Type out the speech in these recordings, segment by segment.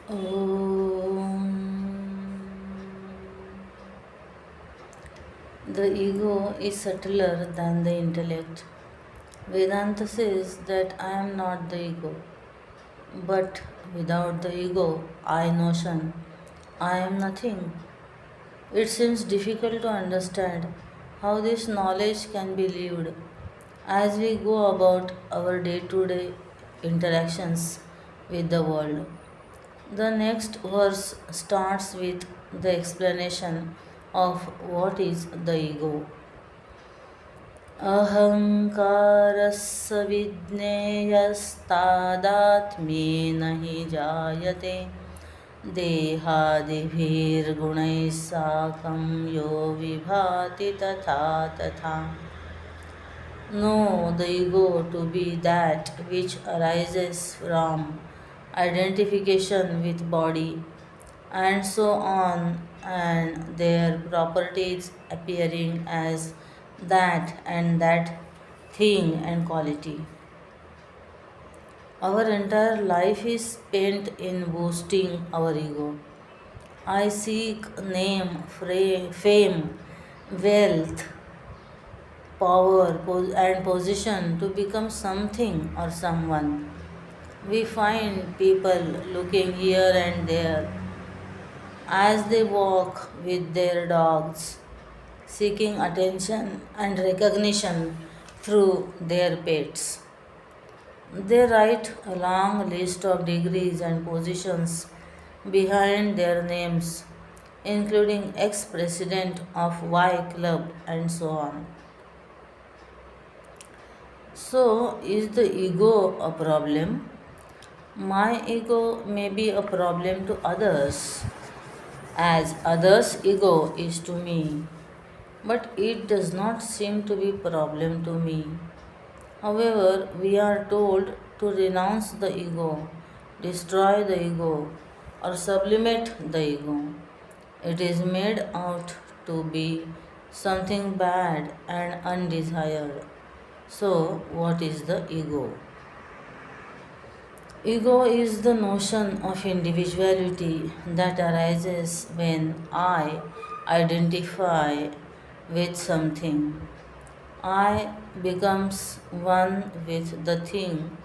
Om. The ego is subtler than the intellect. Vedanta says that I am not the ego, but without the ego, I notion, I am nothing. It seems difficult to understand how this knowledge can be lived as we go about our day to day interactions with the world. The next verse starts with the explanation of what is the ego. अहङ्कारस्य विज्ञेयस्तादात्म्येन हि जायते देहादिभिर्गुणैः साकं यो विभाति तथा तथा. Know the ego to be that which arises from identification with body and so on, and their properties appearing as that and that thing and quality. Our entire life is spent in boosting our ego. I seek name, fame, wealth, power, and position to become something or someone. We find people looking here and there as they walk with their dogs, seeking attention and recognition through their pets. They write a long list of degrees and positions behind their names, including ex president of Y Club and so on. So, is the ego a problem? My ego may be a problem to others, as others' ego is to me, but it does not seem to be a problem to me. However, we are told to renounce the ego, destroy the ego, or sublimate the ego. It is made out to be something bad and undesired. So, what is the ego? Ego is the notion of individuality that arises when I identify with something. I becomes one with the thing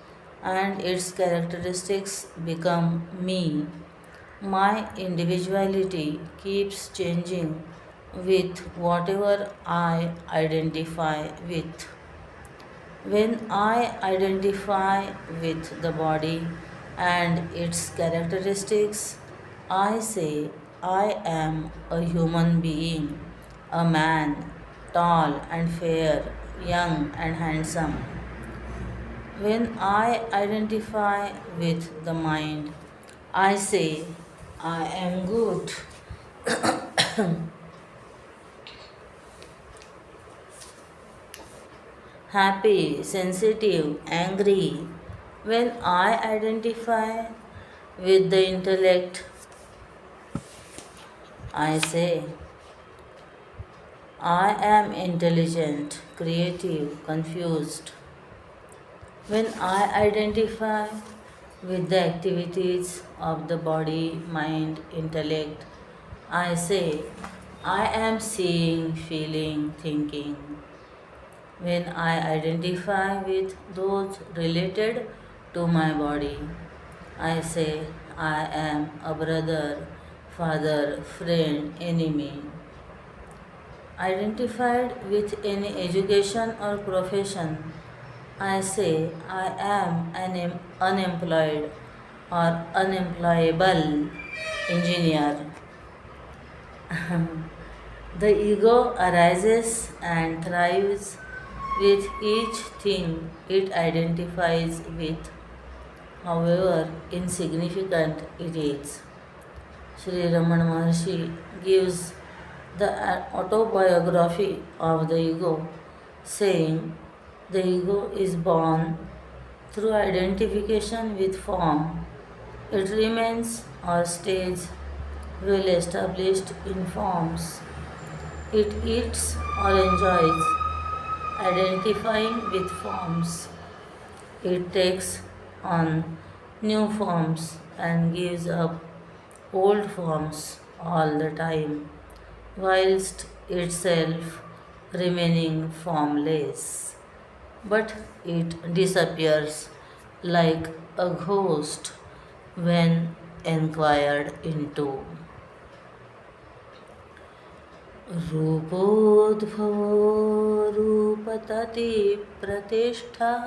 and its characteristics become me. My individuality keeps changing with whatever I identify with. When I identify with the body and its characteristics, I say I am a human being, a man, tall and fair, young and handsome. When I identify with the mind, I say I am good, happy, sensitive, angry. When I identify with the intellect, I say I am intelligent, creative, confused. When I identify with the activities of the body, mind, intellect, I say I am seeing, feeling, thinking. When I identify with those related to my body, I say I am a brother, father, friend, enemy. Identified with any education or profession, I say I am an unemployed or unemployable engineer. The ego arises and thrives with each thing it identifies with, however insignificant it is. Sri Ramana Maharshi gives the autobiography of the ego, saying, the ego is born through identification with form. It remains or stays well established in forms. It eats or enjoys identifying with forms. It takes on new forms and gives up old forms all the time, whilst itself remaining formless. But it disappears like a ghost when inquired into. रूपोद्भवो रूपतति प्रतिष्ठः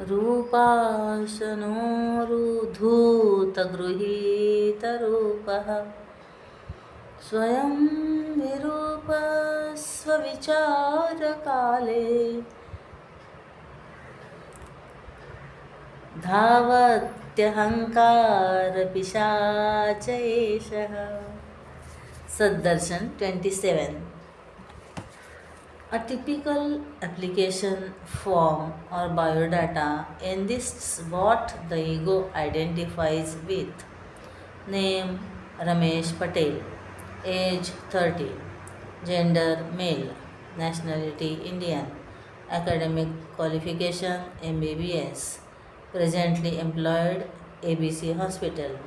रूपाशनोरुधूतगृहीतरूपः स्वयं विरूपः स्वविचारकाले धावत्यहङ्कारपिशाच एषः. Saddarshan 27. A typical application form or biodata enlists what the ego identifies with. Name Ramesh Patel. Age 30. Gender male. Nationality Indian. Academic qualification MBBS. Presently employed ABC Hospital.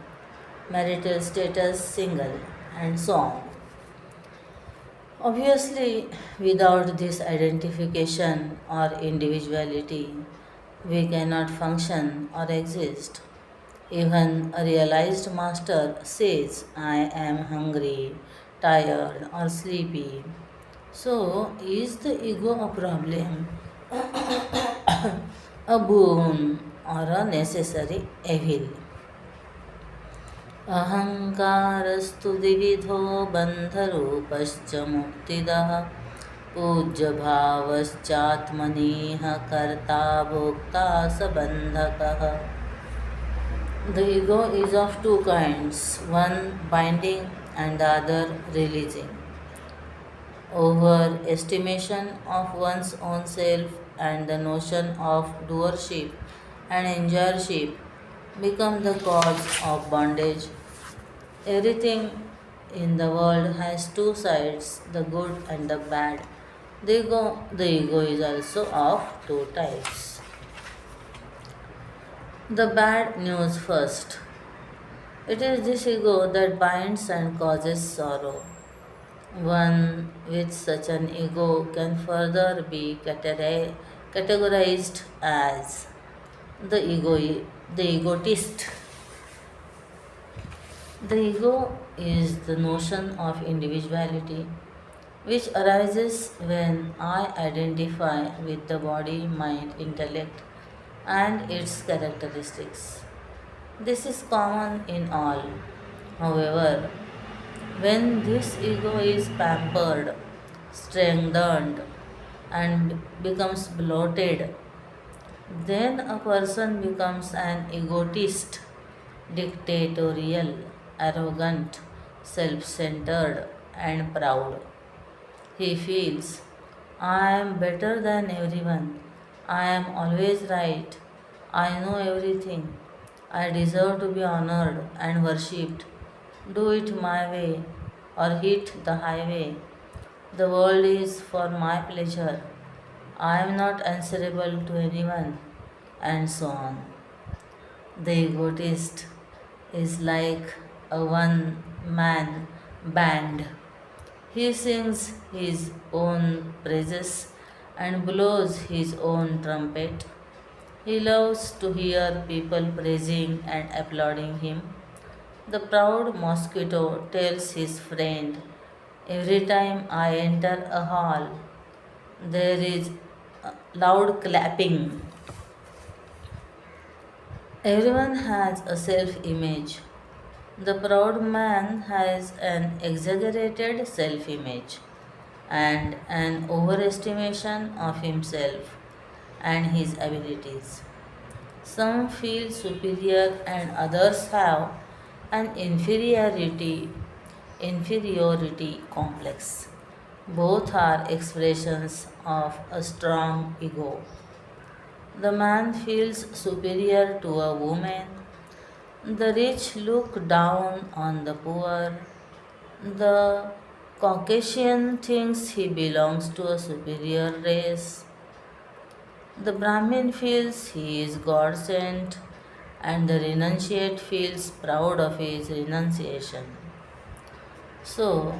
Marital status single, and so on. Obviously, without this identification or individuality, we cannot function or exist. Even a realized master says, I am hungry, tired, or sleepy. So, is the ego a problem, a boon, or a necessary evil? अहङ्कारस्तु द्विविधो बन्धरूपश्च मुक्तिदः पूज्यभावश्चात्मनीह कर्ता भोक्ता स बन्धकः. The ego is of two kinds, one binding and the other releasing. Overestimation of one's own self and the notion of doership and enjoyership become the cause of bondage. Everything in the world has two sides, the good and the bad. The ego is also of two types. The bad news first. It is this ego that binds and causes sorrow. One with such an ego can further be categorized as the egotist. The ego is the notion of individuality which arises when I identify with the body, mind, intellect, and its characteristics. This is common in all. However, when this ego is pampered, strengthened, and becomes bloated, then a person becomes an egotist, dictatorial, arrogant, self centered, and proud. He feels, I am better than everyone, I am always right, I know everything, I deserve to be honored and worshipped. Do it my way or hit the highway. The world is for my pleasure. I am not answerable to anyone, and so on. The egotist is like a one man band. He sings his own praises and blows his own trumpet. He loves to hear people praising and applauding him. The proud mosquito tells his friend, every time I enter a hall, there is loud clapping. Everyone has a self image. The proud man has an exaggerated self image and an overestimation of himself and his abilities. Some feel superior and others have an inferiority complex. Both are expressions of a strong ego. The man feels superior to a woman. The rich look down on the poor. The Caucasian thinks he belongs to a superior race. The Brahmin feels he is God sent, and the renunciate feels proud of his renunciation. So,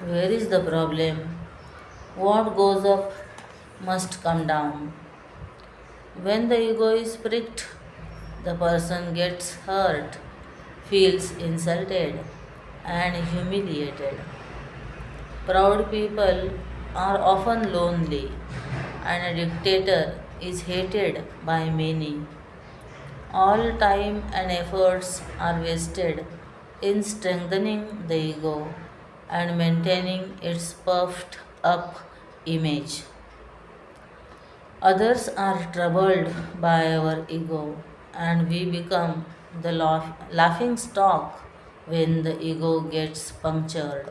where is the problem? What goes up must come down. When the ego is pricked, the person gets hurt, feels insulted, and humiliated. Proud people are often lonely, and a dictator is hated by many. All time and efforts are wasted in strengthening the ego and maintaining its puffed up image. Others are troubled by our ego, and we become the laughing stock when the ego gets punctured.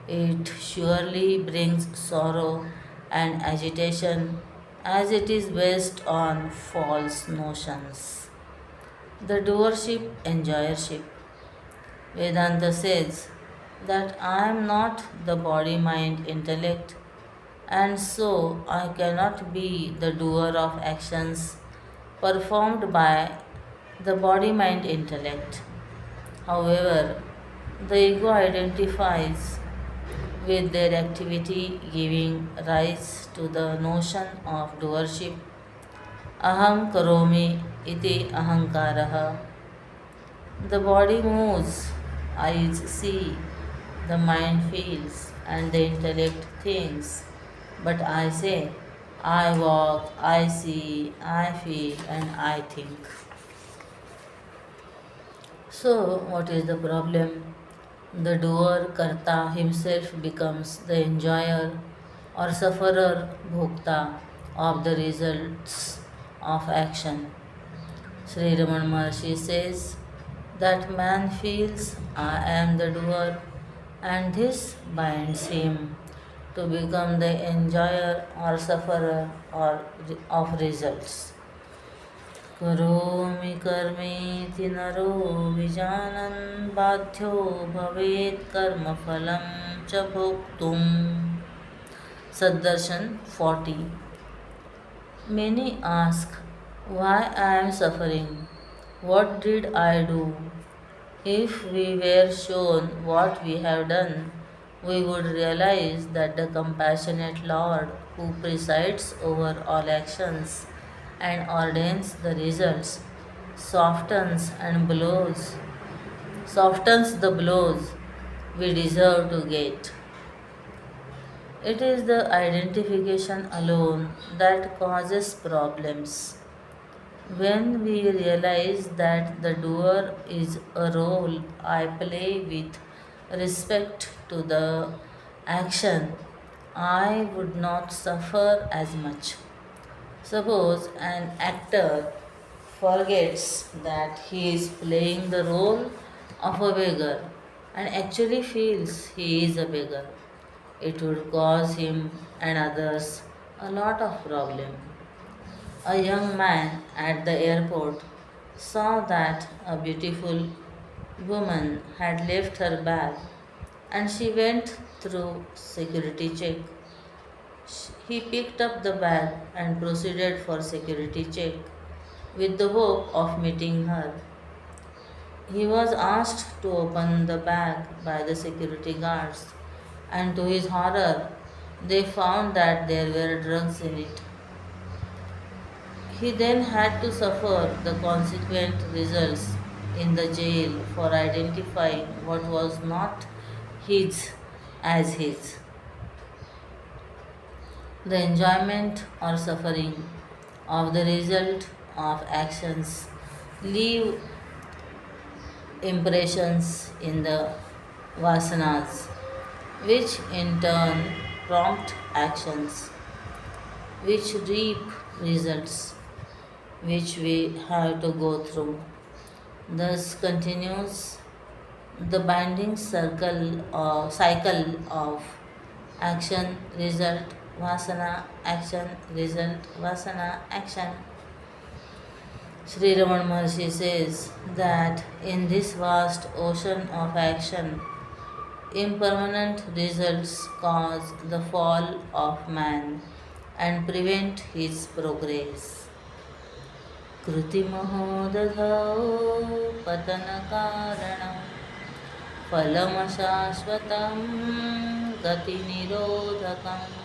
It surely brings sorrow and agitation as it is based on false notions. The doership, enjoyership. Vedanta says that I am not the body, mind, intellect, and so I cannot be the doer of actions performed by the body, mind, intellect. However, the ego identifies with their activity, giving rise to the notion of doership. Aham karomi iti ahankaraha. The body moves, eyes see, the mind feels, and the intellect thinks. But I say, I walk, I see, I feel, and I think. So, what is the problem? The doer, karta himself becomes the enjoyer or sufferer, bhokta of the results of action. Sri Raman Maharshi says that man feels I am the doer, and this binds him to become the enjoyer or sufferer or of results. करोमि कर्मेति नरो विजानन् बाध्यो भवेत् कर्मफलं च भोक्तुम्. Saddarshan 40. Many ask why I am suffering. What did I do? If we were shown what we have done, we would realize that the compassionate Lord who presides over all actions and ordains the results softens the blows we deserve to get. It is the identification alone that causes problems. When we realize that the doer is a role I play with respect to the action, I would not suffer as much. Suppose an actor forgets that he is playing the role of a beggar and actually feels he is a beggar. It would cause him and others a lot of problem. A young man at the airport saw that a beautiful woman had left her bag and she went through security check. He picked up the bag and proceeded for security check with the hope of meeting her. He was asked to open the bag by the security guards, and to his horror, they found that there were drugs in it. He then had to suffer the consequent results in the jail for identifying what was not his as his. The enjoyment or suffering of the result of actions leave impressions in the vasanas, which in turn prompt actions, which reap results, which we have to go through. Thus continues the binding cycle of action, result, vasana, action, result, vasana, action. Sri Raman Maharshi says that in this vast ocean of action, impermanent results cause the fall of man and prevent his progress. कृतिमहो दधौ पतनकारणं फलमशाश्वतं गतिनिरोधकम्.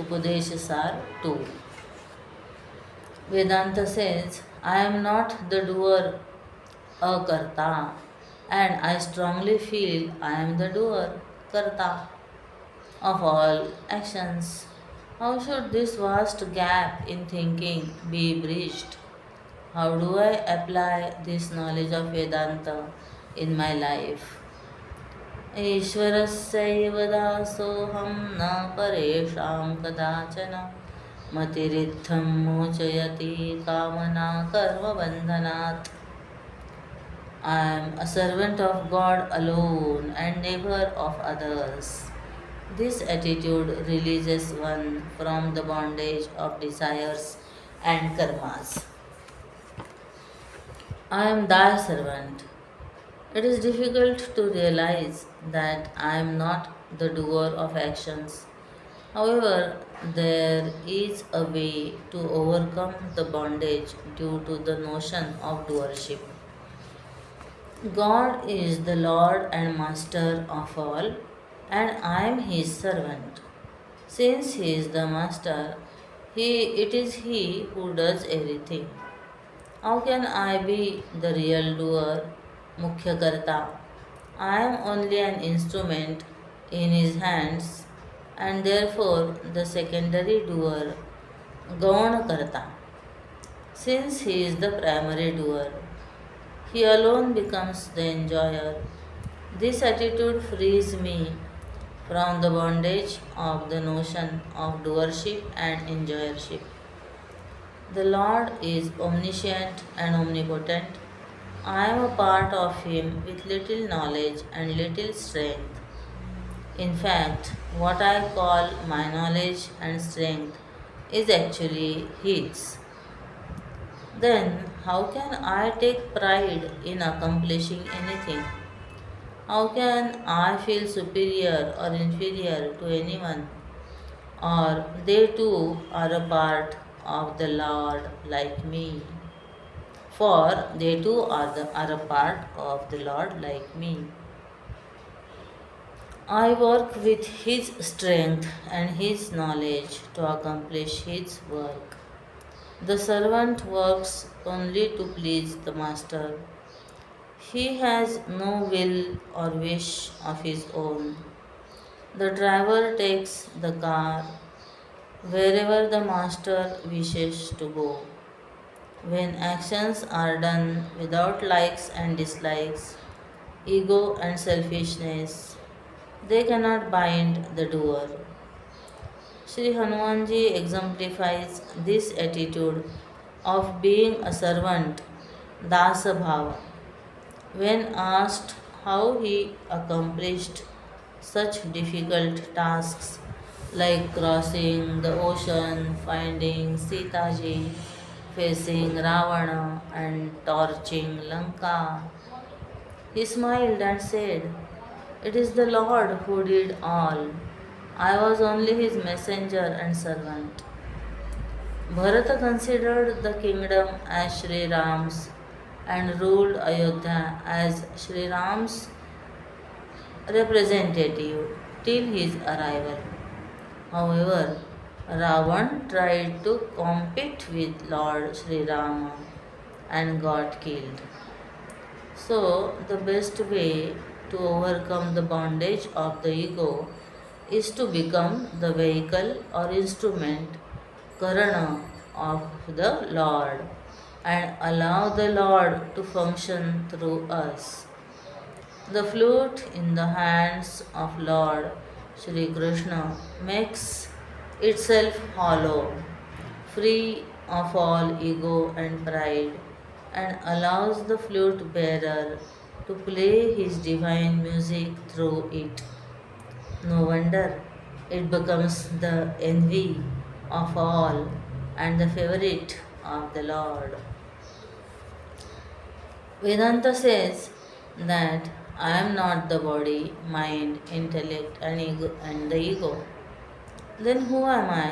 Upadeshasar 2. Vedanta says, I am not the doer, a karta, and I strongly feel I am the doer, karta, of all actions. How should this vast gap in thinking be bridged? How do I apply this knowledge of Vedanta in my life? ईश्वरस्यैव दासोऽहं न परेषां कदाचन मतिरित्थं मोचयति कामना कर्मबन्धनात्. I am a servant of God alone and never of others. This attitude releases one from the bondage of desires and karmas. I am thy servant. It is difficult to realize that I am not the doer of actions. However, there is a way to overcome the bondage due to the notion of doership. God is the Lord and Master of all, and I am His servant. Since He is the Master, it is He who does everything. How can I be the real doer, Mukhya Karta? I am only an instrument in His hands, and therefore the secondary doer, Gauna Karta. Since He is the primary doer, He alone becomes the enjoyer. This attitude frees me from the bondage of the notion of doership and enjoyership. The Lord is omniscient and omnipotent. I am a part of Him with little knowledge and little strength. In fact, what I call my knowledge and strength is actually His. Then, how can I take pride in accomplishing anything? How can I feel superior or inferior to anyone? Or they too are a part of the Lord like me? For they too are a part of the Lord like me. I work with His strength and His knowledge to accomplish His work. The servant works only to please the Master. He has no will or wish of his own. The driver takes the car wherever the Master wishes to go. When actions are done without likes and dislikes, ego and selfishness, they cannot bind the doer. Sri Hanumanji exemplifies this attitude of being a servant, Dasa Bhava. When asked how he accomplished such difficult tasks like crossing the ocean, finding Sitaji, facing Ravana, and torching Lanka, he smiled and said, "It is the Lord who did all. I was only His messenger and servant." Bharata considered the kingdom as Sri Ram's and ruled Ayodhya as Sri Ram's representative till his arrival. However, Ravan tried to compete with Lord Sri Rama and got killed. So, the best way to overcome the bondage of the ego is to become the vehicle or instrument, Karana, of the Lord and allow the Lord to function through us. The flute in the hands of Lord Shri Krishna makes itself hollow, free of all ego and pride, and allows the flute bearer to play his divine music through it. No wonder it becomes the envy of all and the favorite of the Lord. Vedanta says that I am not the body, mind, intellect, and the ego. Then who am I?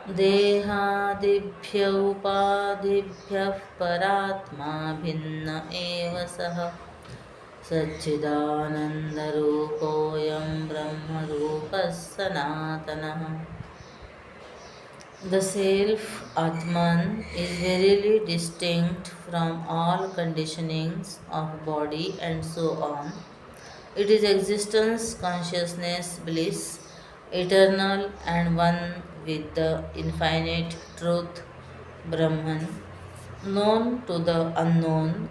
देहादिभ्य उपाधिभ्यः परात्मा भिन्न एव सः सच्चिदानन्दरूपोऽयं ब्रह्मरूपः सनातनः. The self Atman is verily distinct from all conditionings of body and so on. It is existence, consciousness, bliss, eternal and one with the infinite truth, Brahman, known to the unknown.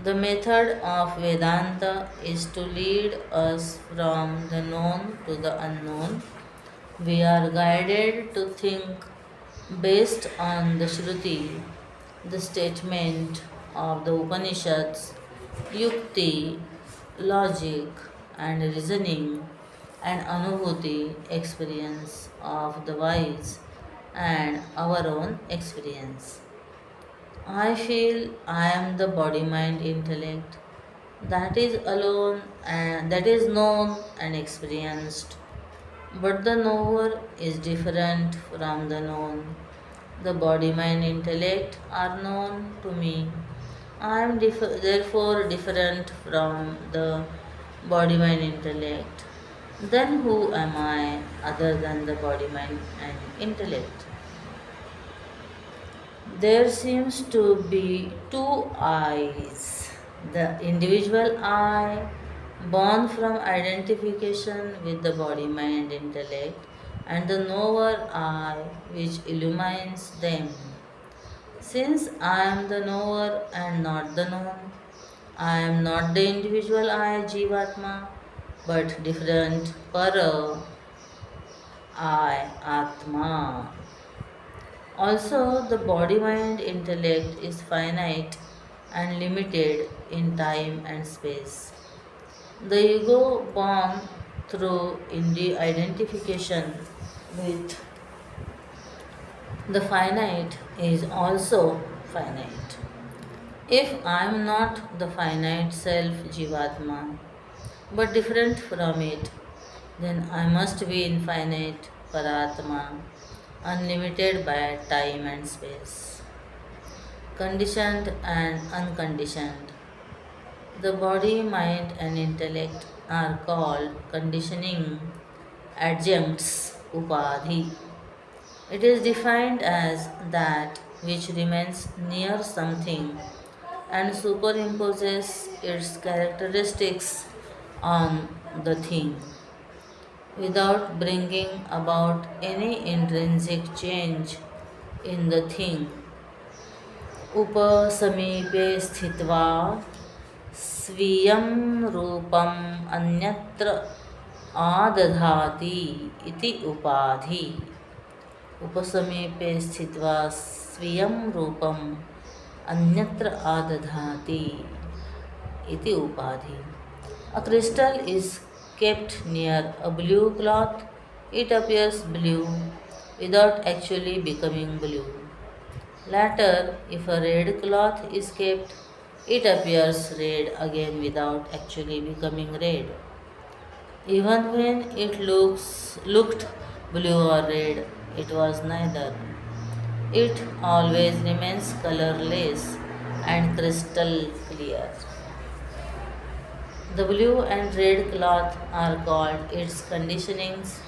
The method of Vedanta is to lead us from the known to the unknown. We are guided to think based on the Shruti, the statement of the Upanishads, Yukti, logic and reasoning, and Anubhuti, experience of the wise, and our own experience. I feel I am the body mind intellect that is alone and that is known and experienced. But the knower is different from the known. The body mind intellect are known to me. I am therefore different from the body mind intellect. Then who am I other than the body mind and intellect? There seems to be two eyes. The individual I, born from identification with the body mind intellect, and the knower I, which illumines them. Since I am the knower and not the known, I am not the individual I, Jivatma, but different Para I, Atma. Also, the body mind intellect is finite and limited in time and space. The ego born through identification with the finite is also finite. If I am not the finite self Jivatma, but different from it, then I must be infinite Paratma, unlimited by time and space, conditioned and unconditioned. The body, mind, and intellect are called conditioning adjuncts, upadhi. It is defined as that which remains near something and superimposes its characteristics on the thing without bringing about any intrinsic change in the thing. उपसमीपे स्थित्वा स्वीयं रूपम् अन्यत्र आदधाति इति उपाधि. उपसमीपे स्थित्वा स्वीयं रूपम् अन्यत्र आदधाति iti upadhi. A crystal is kept near a blue cloth. It appears blue without actually becoming blue. Later, if a red cloth is kept, it appears red again without actually becoming red. Even when it looked blue or red, it was neither. It always remains colorless and crystal clear. The blue and red cloth are called its conditionings,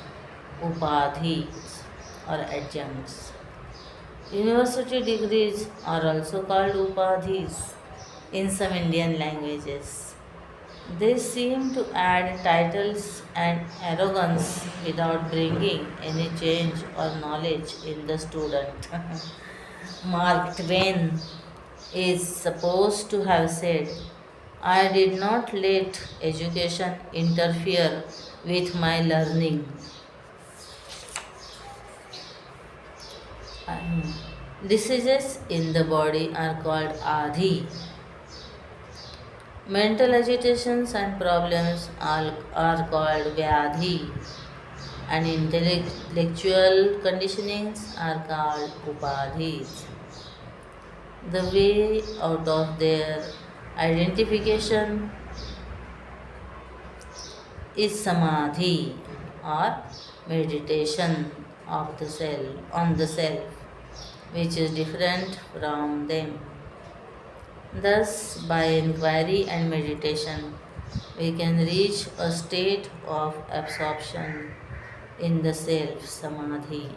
upadhis or adjuncts. University degrees are also called upadhis in some Indian languages. They seem to add titles and arrogance without bringing any change or knowledge in the student. Mark Twain is supposed to have said, I did not let education interfere with my learning. Diseases in the body are called adhi. Mental agitations and problems are called vyadhi, and intellectual conditionings are called upadhis. The way out of their identification is samadhi or meditation, of the self on the self, which is different from them. Thus, by inquiry and meditation, we can reach a state of absorption in the self samadhi.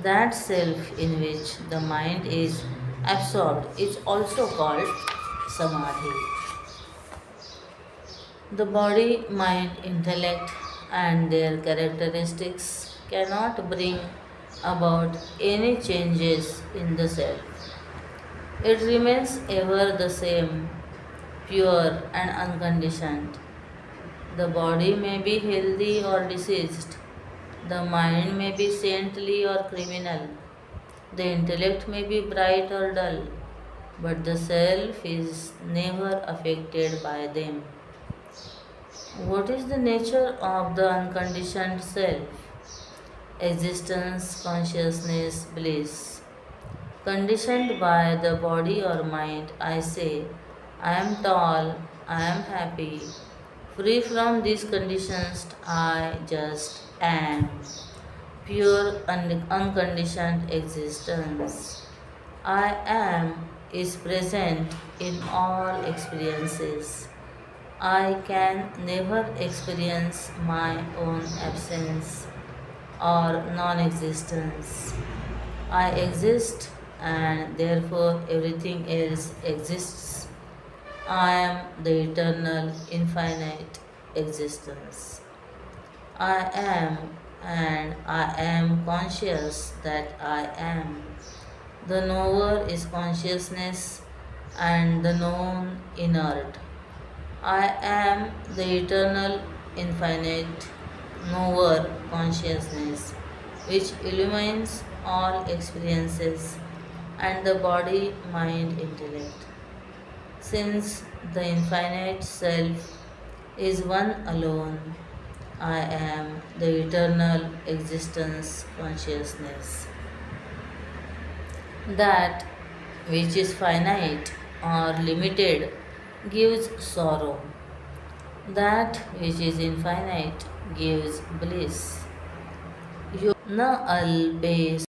That self in which the mind is absorbed is also called samadhi. The body, mind, intellect, and their characteristics cannot bring about any changes in the self. It remains ever the same, pure and unconditioned. The body may be healthy or diseased, the mind may be saintly or criminal, the intellect may be bright or dull, but the self is never affected by them. What is the nature of the unconditioned self? Existence, consciousness, bliss. Conditioned by the body or mind, I say, I am tall, I am happy. Free from these conditions, I just am. Pure unconditioned existence. I am is present in all experiences. I can never experience my own absence or non existence. I exist and therefore everything else exists. I am the eternal, infinite existence. I am and I am conscious that I am. The knower is consciousness and the known inert. I am the eternal, infinite knower consciousness which illumines all experiences and the body, mind, intellect. Since the infinite self is one alone, I am the eternal existence consciousness. That which is finite or limited gives sorrow. That which is infinite gives bliss. Na al base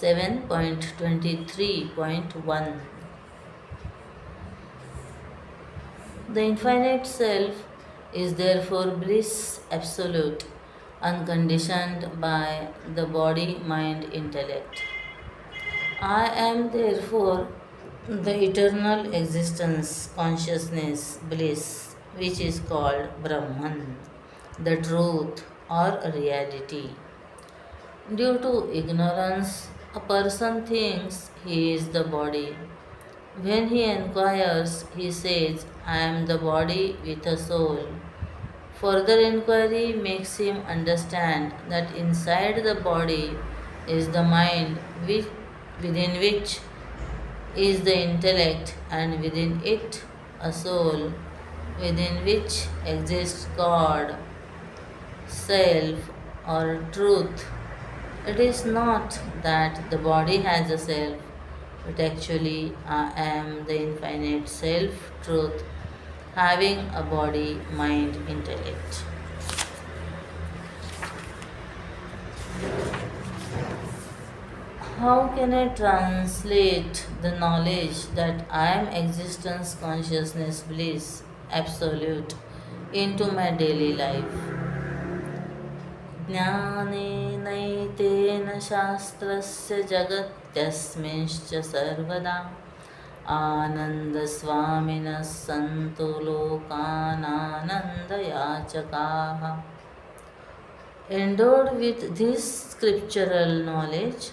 7.23.1. The infinite self is therefore bliss absolute, unconditioned by the body, mind, intellect. I am therefore the eternal existence, consciousness, bliss, which is called Brahman, the truth or reality. Due to ignorance, a person thinks he is the body. When he inquires, he says, I am the body with a soul. Further inquiry makes him understand that inside the body is the mind, within which is the intellect, and within it a soul, within which exists God, self, or truth. It is not that the body has a self, but actually I am the infinite self, truth, having a body, mind, intellect. How can I translate the knowledge that I am existence, consciousness, bliss, absolute into my daily life? ज्ञानेनैतेन शास्त्रस्य जगत्यस्मिंश्च सर्वदा आनन्दस्वामिनः सन्तु लोकानानन्दयाचकाः. Endowed with this scriptural knowledge,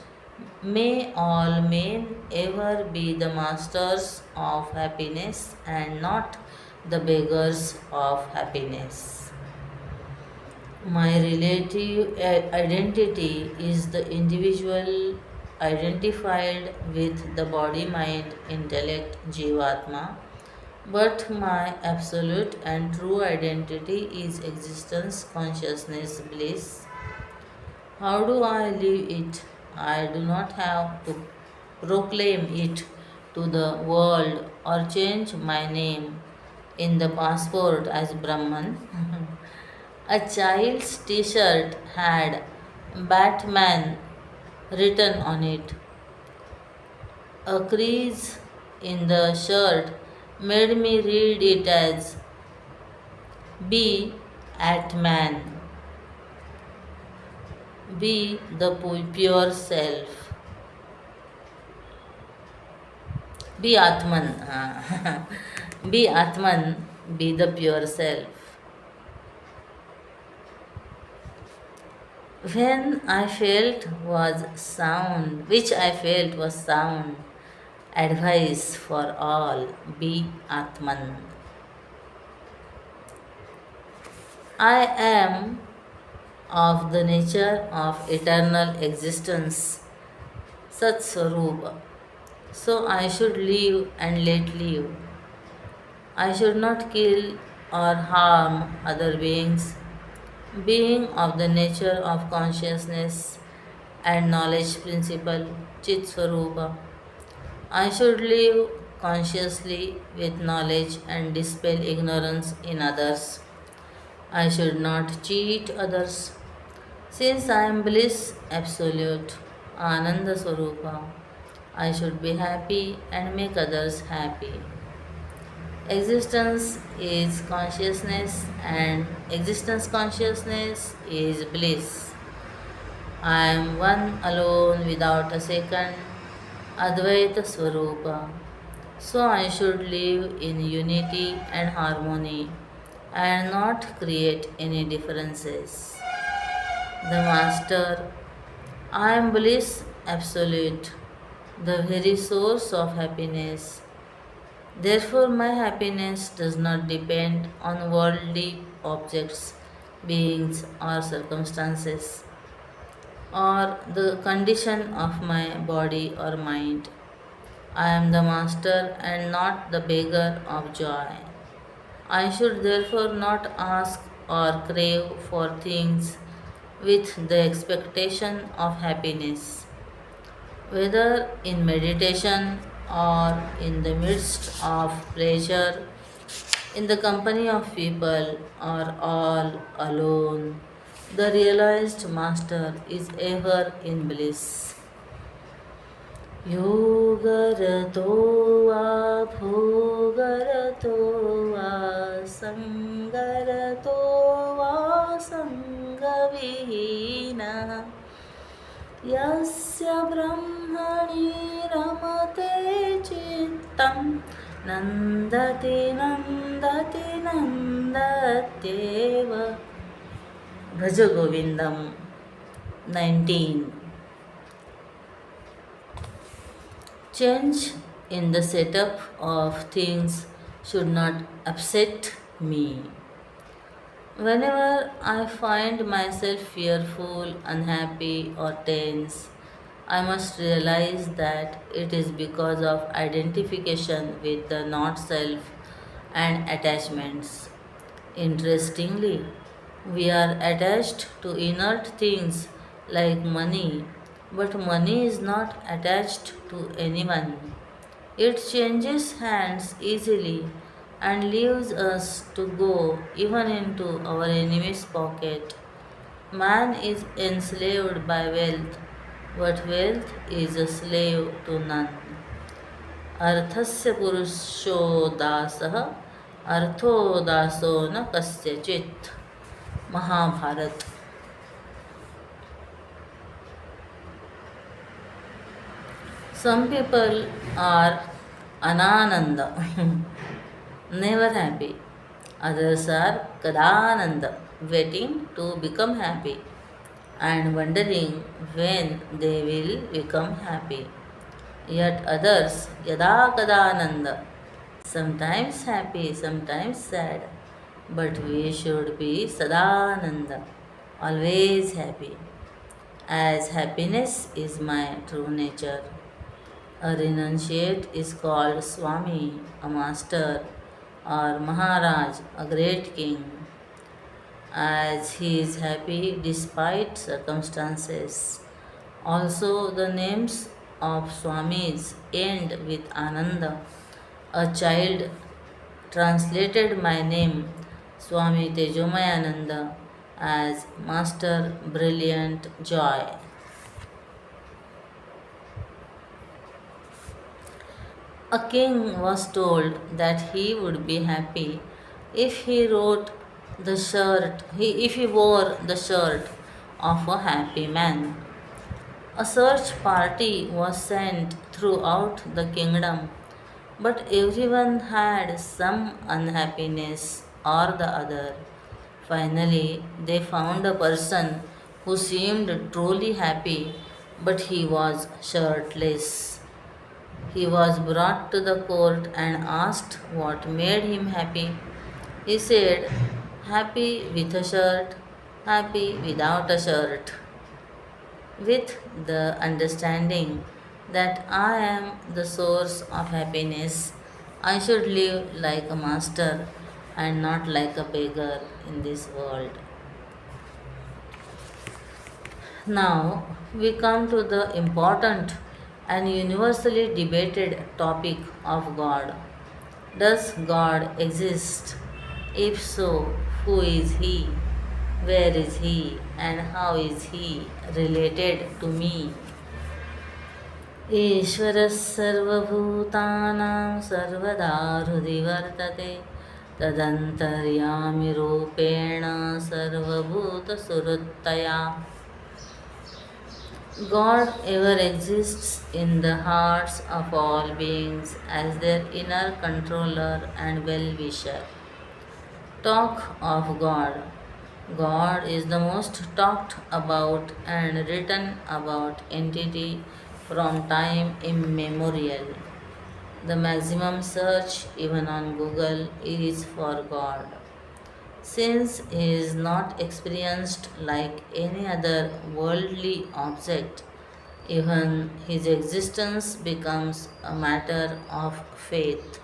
may all men ever be the masters of happiness and not the beggars of happiness. My relative identity is the individual identified with the body, mind, intellect, Jivatma, but my absolute and true identity is existence, consciousness, bliss. How do I live it? I do not have to proclaim it to the world or change my name in the passport as Brahman. A child's t shirt had Batman written on it. A crease in the shirt made me read it as Be Atman, be the pure self, be Atman, be Atman, be the pure self. Which I felt was sound advice for all, be Atman. I am of the nature of eternal existence, Sat Swarupa. So I should live and let live. I should not kill or harm other beings. Being of the nature of consciousness and knowledge principle, Chit Swarupa. I should live consciously with knowledge and dispel ignorance in others. I should not cheat others. Since I am bliss absolute, Ananda Swarupa, I should be happy and make others happy. Existence is consciousness and existence consciousness is bliss. I am one alone without a second, Advaita Swarupa. So I should live in unity and harmony and not create any differences. The Master, I am bliss absolute, the very source of happiness. Therefore, my happiness does not depend on worldly objects, beings, or circumstances, or the condition of my body or mind. I am the master and not the beggar of joy. I should therefore not ask or crave for things with the expectation of happiness, whether in meditation or in the midst of pleasure, in the company of people or all alone. The realized master is ever in bliss. योगरतो वा भोगरतो वा सङ्गरतो वा सङ्गविहीनः यस्य ब्रह्मणि रमते चित्तं नन्दति नन्दति नन्दत्येव भज गोविन्दं 19. Change in the setup of things should not upset me. Whenever I find myself fearful, unhappy, or tense, I must realize that it is because of identification with the not self and attachments. Interestingly, we are attached to inert things like money, but money is not attached to anyone. It changes hands easily and leaves us to go even into our enemy's pocket. Man is enslaved by wealth, but wealth is a slave to none. अर्थस्य पुरुषो दासः अर्थो दासो न कस्यचित्. Mahabharat. Some people are anananda, never happy. Others are kadananda, waiting to become happy and wondering when they will become happy. Yet others yada kadananda, sometimes happy, sometimes sad. But we should be sadananda, always happy, as happiness is my true nature. A renunciate is called Swami, a master, or Maharaj, a great king, as he is happy despite circumstances. Also, the names of Swamis end with Ananda. A child translated my name, Swami Tejomayananda, as Master Brilliant Joy. A king was told that he would be happy if he if he wore the shirt of a happy man. A search party was sent throughout the kingdom, but everyone had some unhappiness or the other. Finally, they found a person who seemed truly happy, but he was shirtless. He was brought to the court and asked what made him happy. He said, happy with a shirt, happy without a shirt, with the understanding that I am the source of happiness. I should live like a master and not like a beggar in this world. Now we come to the important and universally debated topic of God. Does God exist? If so, who is He? Where is He? And how is He related to me? ईश्वरः सर्वभूतानां सर्वदा हृदि वर्तते तदन्तर्यामिरूपेण सर्वभूतसुहृत्तया. God ever exists in the hearts of all beings as their inner controller and well-wisher. Talk of God. God is the most talked about and written about entity from time immemorial. The maximum search, even on Google, is for God. Since he is not experienced like any other worldly object, even his existence becomes a matter of faith.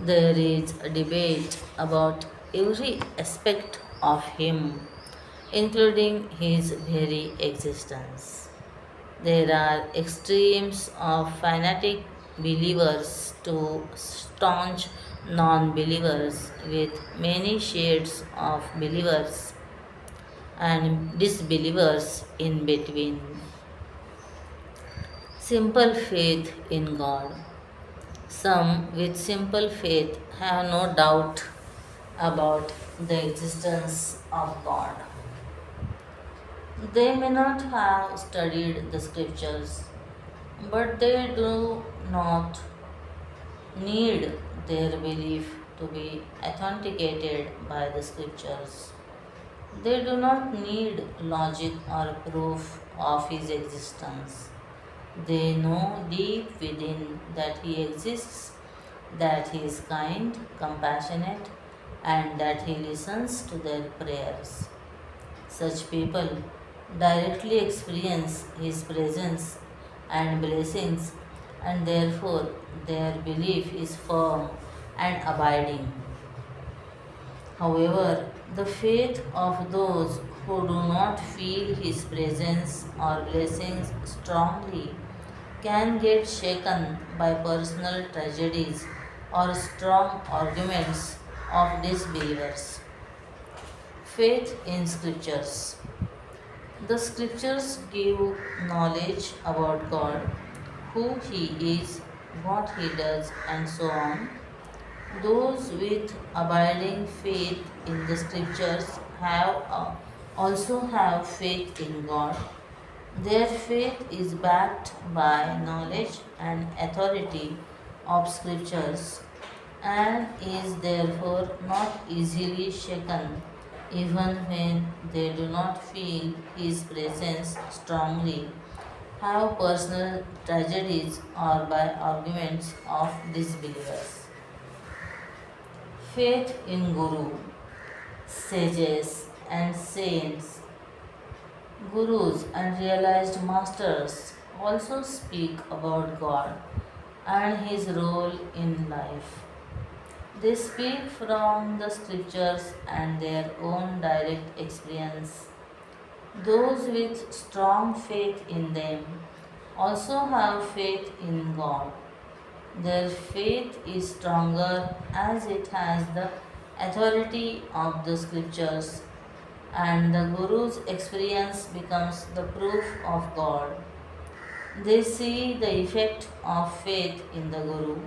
There is a debate about every aspect of him, including his very existence. There are extremes of fanatic believers to staunch non believers, with many shades of believers and disbelievers in between. Simple faith in God. Some with simple faith have no doubt about the existence of God. They may not have studied the scriptures, but they do not need their belief to be authenticated by the scriptures. They do not need logic or proof of his existence. They know deep within that he exists, that he is kind, compassionate, and that he listens to their prayers. Such people directly experience his presence and blessings, and therefore their belief is firm and abiding. However, the faith of those who do not feel his presence or blessings strongly can get shaken by personal tragedies or strong arguments of disbelievers. Faith in scriptures. The scriptures give knowledge about God, who He is, what He does, and so on. Those with abiding faith in the scriptures also have faith in God. Their faith is backed by knowledge and authority of scriptures and is therefore not easily shaken even when they do not feel his presence strongly, have personal tragedies, or by arguments of disbelievers. Faith in Guru, sages, and saints. Gurus and realized masters also speak about God and his role in life. They speak from the scriptures and their own direct experience. Those with strong faith in them also have faith in God. Their faith is stronger as it has the authority of the scriptures. and the Guru's experience becomes the proof of God. They see the effect of faith in the Guru.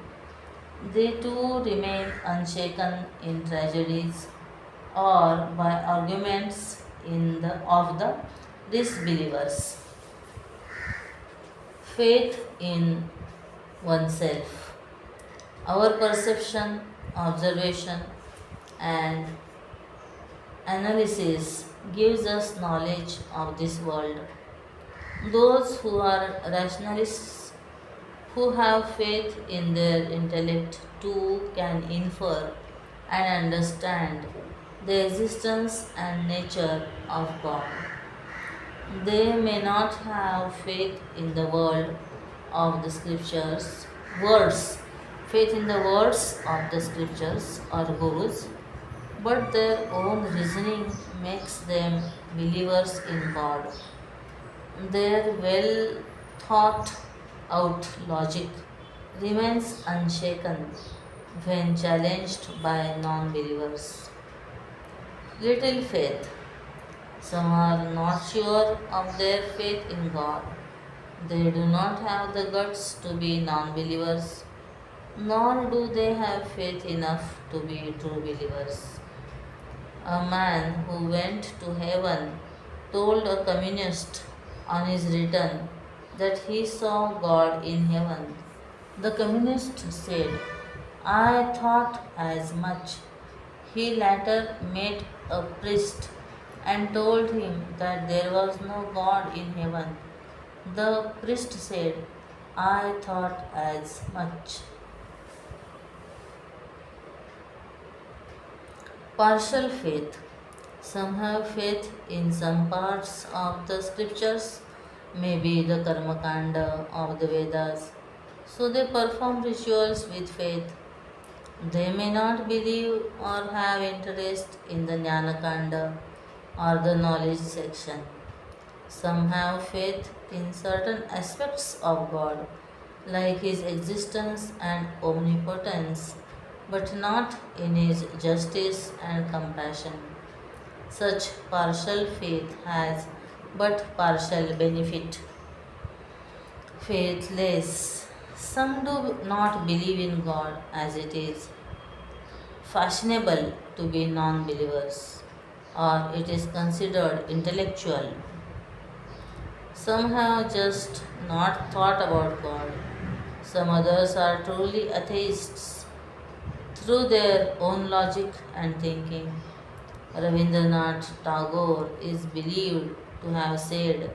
They too remain unshaken in tragedies or by arguments of the disbelievers. Faith in oneself. Our perception, observation, and analysis gives us knowledge of this world. Those who are rationalists, who have faith in their intellect, too can infer and understand the existence and nature of God. They may not have faith in the world of the scriptures, words, faith in the words of the scriptures or gurus, but their own reasoning makes them believers in God. Their well thought out logic remains unshaken when challenged by non believers. Little faith. Some are not sure of their faith in God. They do not have the guts to be non believers, nor do they have faith enough to be true believers. A man who went to heaven told a communist on his return that he saw God in heaven. The communist said, I thought as much. He later met a priest and told him that there was no God in heaven. The priest said, I thought as much. Partial faith. Some have faith in some parts of the scriptures, maybe the Karma Kanda of the Vedas. So they perform rituals with faith. They may not believe or have interest in the Jnana Kanda or the knowledge section. Some have faith in certain aspects of God, like His existence and omnipotence, but not in His justice and compassion. Such partial faith has but partial benefit. Faithless. Some do not believe in God as it is fashionable to be non believers, or it is considered intellectual. Some have just not thought about God. Some others are truly atheists through their own logic and thinking. Rabindranath Tagore is believed to have said,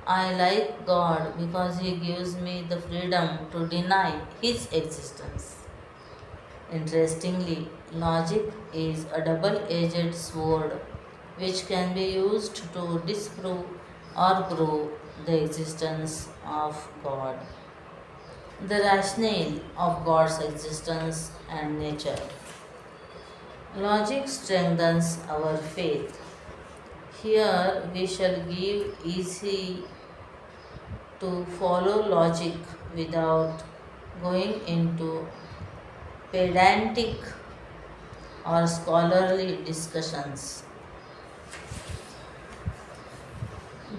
I like God because He gives me the freedom to deny His existence. Interestingly, logic is a double edged sword which can be used to disprove or prove the existence of God. The rationale of God's existence and nature. Logic strengthens our faith. Here we shall give easy to follow logic without going into pedantic or scholarly discussions.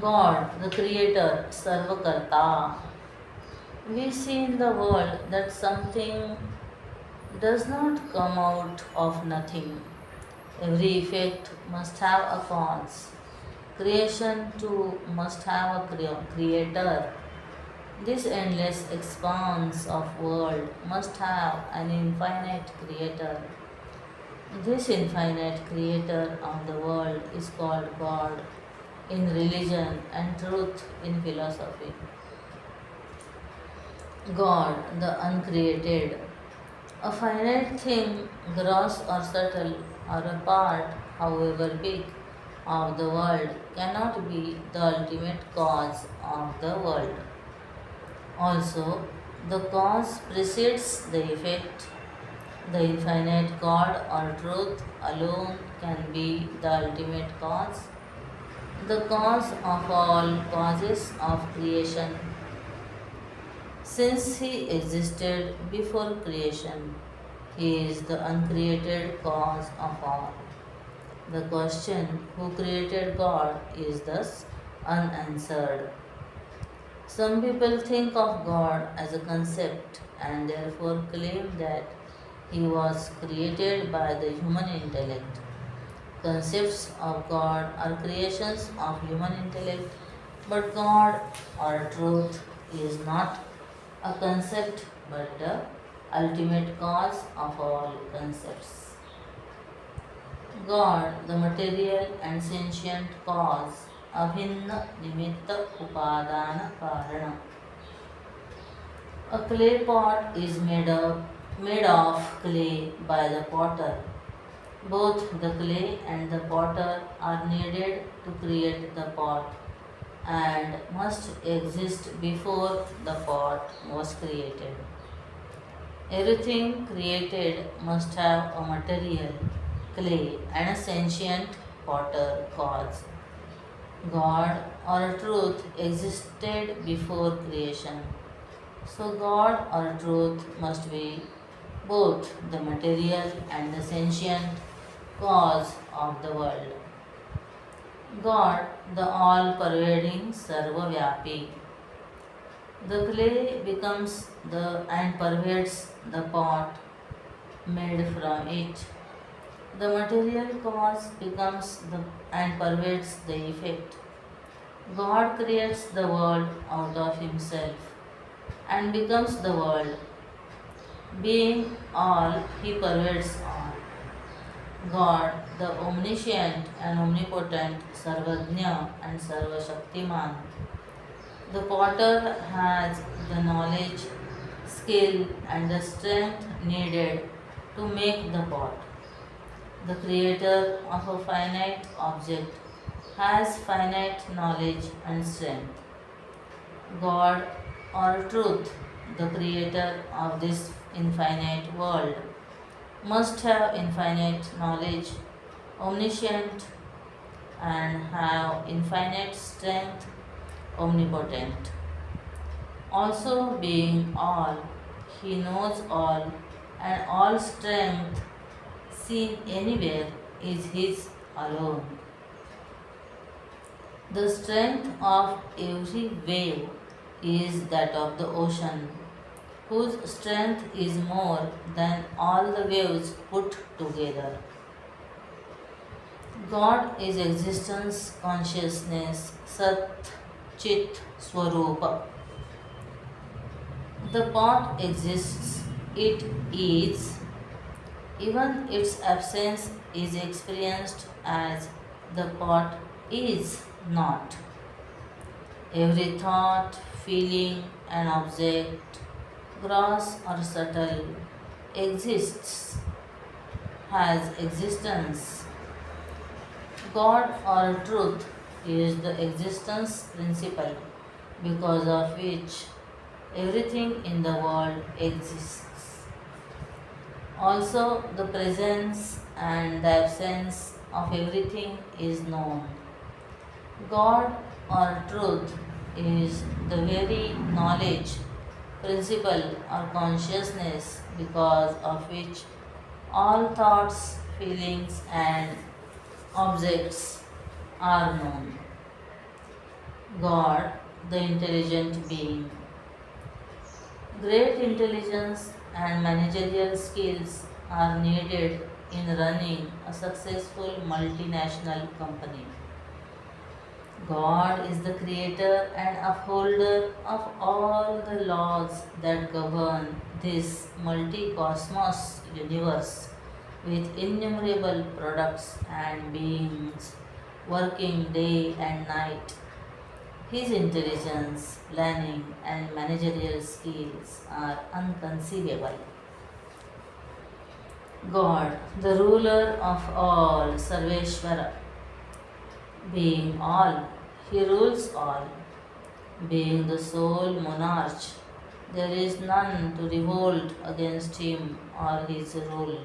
God, the Creator, Sarvakarta. We see in the world that something does not come out of nothing. Every effect must have a cause. Creation too must have a creator. This endless expanse of world must have an infinite creator. This infinite creator of the world is called God in religion and truth in philosophy. God, the uncreated. A finite thing, gross or subtle, or a part, however big, of the world cannot be the ultimate cause of the world. Also, the cause precedes the effect. The infinite God or truth alone can be the ultimate cause, the cause of all causes of creation. Since He existed before creation, He is the uncreated cause of all. The question, who created God, is thus unanswered. Some people think of God as a concept and therefore claim that he was created by the human intellect. Concepts of God are creations of human intellect, but God or truth is not a concept but the ultimate cause of all concepts. God, the material and sentient cause, abhinna nimitta upadana karana. A clay pot is made of clay by the potter. Both the clay and the potter are needed to create the pot and must exist before the pot was created. Everything created must have a material, clay, and a sentient potter cause. God or truth existed before creation. So, God or truth must be both the material and the sentient cause of the world. God, the all pervading Sarvavyapi. The clay becomes the and pervades the pot made from it. The material cause becomes the and pervades the effect. God creates the world out of himself and becomes the world. Being all, he pervades all. God, the omniscient and omnipotent, Sarvajna and Sarvashaktiman. The potter has the knowledge, skill, and the strength needed to make the pot. The creator of a finite object has finite knowledge and strength. God or truth, the creator of this infinite world, must have infinite knowledge, omniscient, and have infinite strength, omnipotent. Also, being all, he knows all, and all strength seen anywhere is his alone. The strength of every wave is that of the ocean, whose strength is more than all the waves put together. God is existence, consciousness, Sat, Chit, Swarupa. The pot exists, it is, even its absence is experienced as the pot is not. Every thought, feeling, and object, gross or subtle, exists, has existence. God or truth is the existence principle because of which everything in the world exists. Also, the presence and the absence of everything is known. God or truth is the very knowledge, principle, or consciousness because of which all thoughts, feelings, and objects are known. God, the intelligent being. Great intelligence and managerial skills are needed in running a successful multinational company. God is the creator and upholder of all the laws that govern this multi-cosmos universe with innumerable products and beings working day and night. His intelligence, planning, and managerial skills are unconceivable. God, the ruler of all, Sarveshwara, being all, he rules all. Being the sole monarch, there is none to revolt against him or his rule.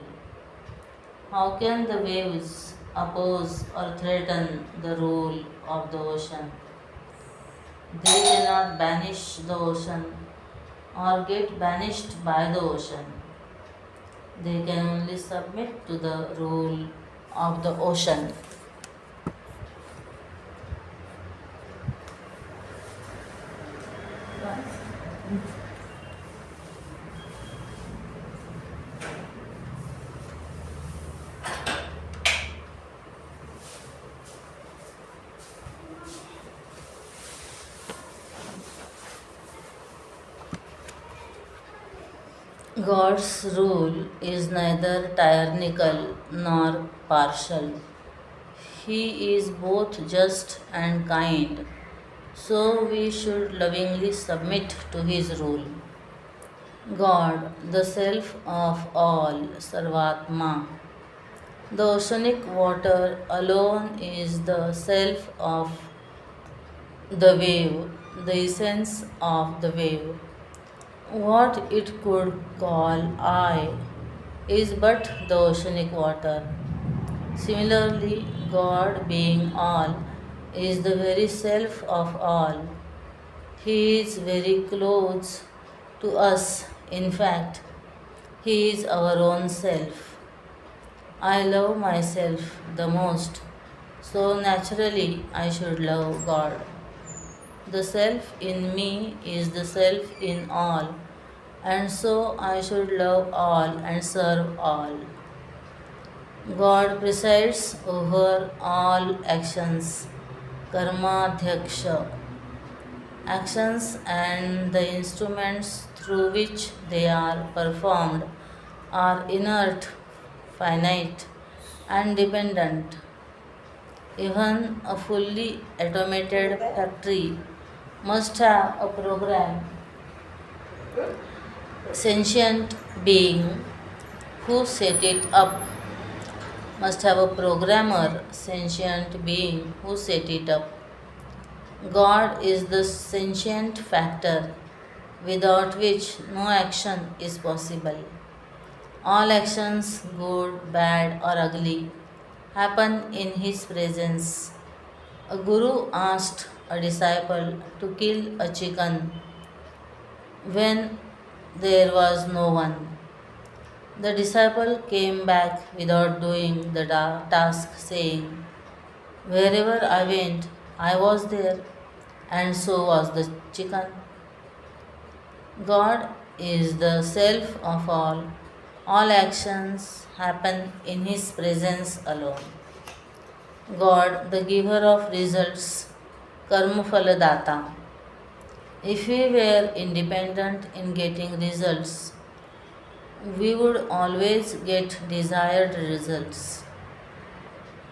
How can the waves oppose or threaten the rule of the ocean? They cannot banish the ocean or get banished by the ocean. They can only submit to the rule of the ocean. God's rule is neither tyrannical nor partial. He is both just and kind, so we should lovingly submit to His rule. God, the self of all, Sarvatma. The oceanic water alone is the self of the wave, the essence of the wave. What it could call I is but the oceanic water. Similarly, God, being all, is the very self of all. He is very close to us. In fact, He is our own self. I love myself the most, so naturally I should love God. The self in me is the self in all, and so I should love all and serve all. God presides over all actions, karmadhyaksha. Actions and the instruments through which they are performed are inert, finite, and dependent. Even a fully automated factory must have a program, sentient being who set it up, must have a programmer, sentient being who set it up. God is the sentient factor without which no action is possible. All actions, good, bad, or ugly, happen in His presence. A guru asked a disciple to kill a chicken when there was no one. The disciple came back without doing the task, saying, "Wherever I went, I was there, and so was the chicken." God is the self of all. All actions happen in His presence alone. God, the giver of results, Karmaphaladata. If we were independent in getting results, we would always get desired results.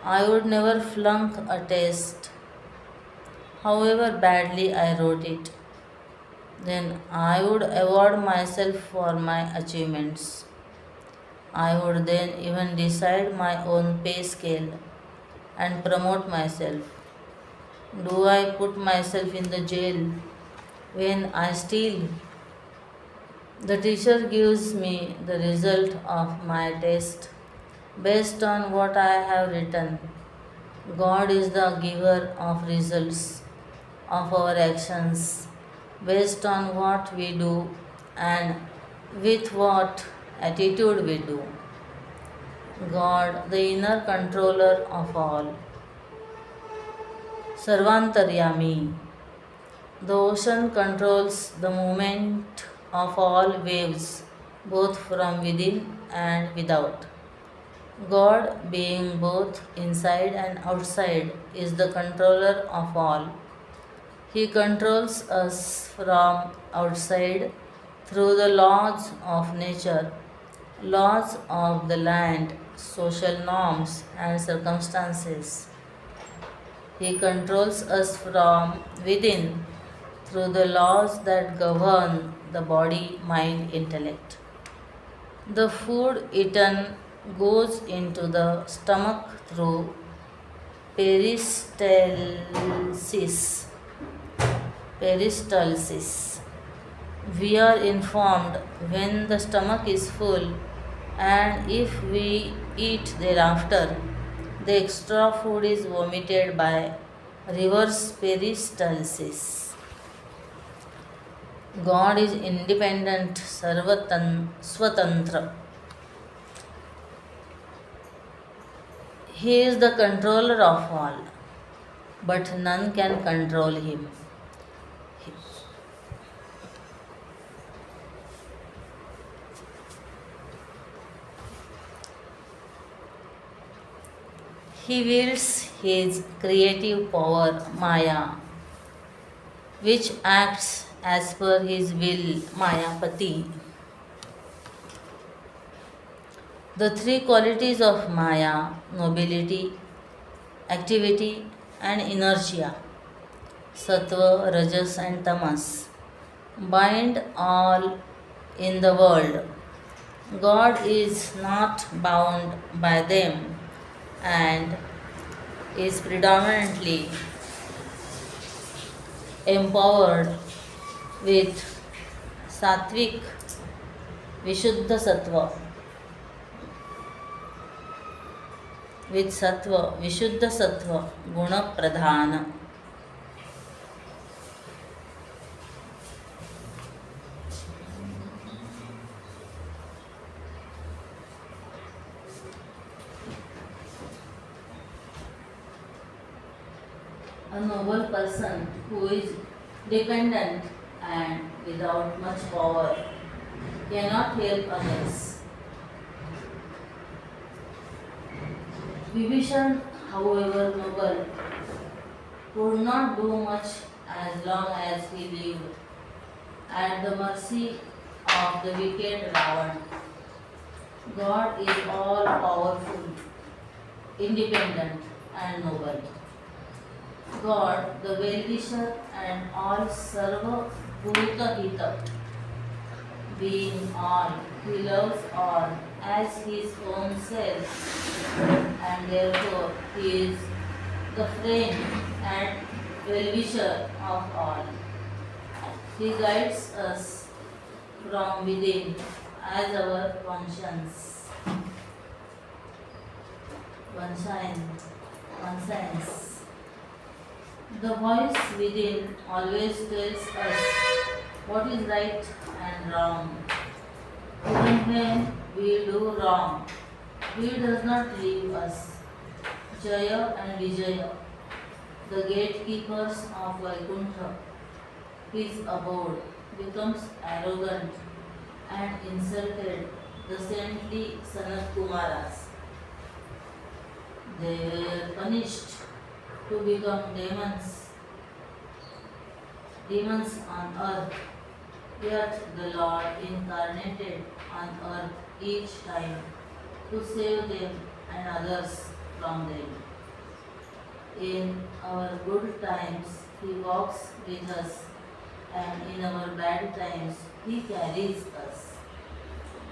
I would never flunk a test, however badly I wrote it. Then I would award myself for my achievements. I would then even decide my own pay scale and promote myself. Do I put myself in the jail when I steal? The teacher gives me the result of my test based on what I have written. God is the giver of results of our actions based on what we do and with what attitude we do. God, the inner controller of all. Sarvantaryami. The ocean controls the movement of all waves, both from within and without. God, being both inside and outside, is the controller of all. He controls us from outside through the laws of nature, laws of the land, social norms, and circumstances. He controls us from within through the laws that govern the body, mind, intellect. The food eaten goes into the stomach through peristalsis. Peristalsis. We are informed when the stomach is full, and if we eat thereafter, the extra food is vomited by reverse peristalsis. God is independent, Swatantra. He is the controller of all, but none can control him. He wields his creative power, Maya, which acts as per his will, Mayapati. The three qualities of Maya, nobility, activity, and inertia, Sattva, Rajas, and Tamas, bind all in the world. God is not bound by them and is predominantly empowered with sattvic vishuddha sattva, vishuddha sattva guna pradhana. A noble person who is dependent and without much power cannot help others. Vibhishan, however noble, could not do much as long as he lived at the mercy of the wicked Ravan. God is all powerful, independent, and noble. God, the well-wisher and all Sarva Bhuta Hita, being all, he loves all as his own self, and therefore he is the friend and well-wisher of all. He guides us from within as our conscience. The voice within always tells us what is right and wrong. Even when we do wrong, he does not leave us. Jaya and Vijaya, the gatekeepers of Vaikuntha, his abode, becomes arrogant and insulted the saintly Sanat Kumaras. They were punished to become demons on earth, yet the Lord incarnated on earth each time to save them and others from them. In our good times, He walks with us, and in our bad times, He carries us.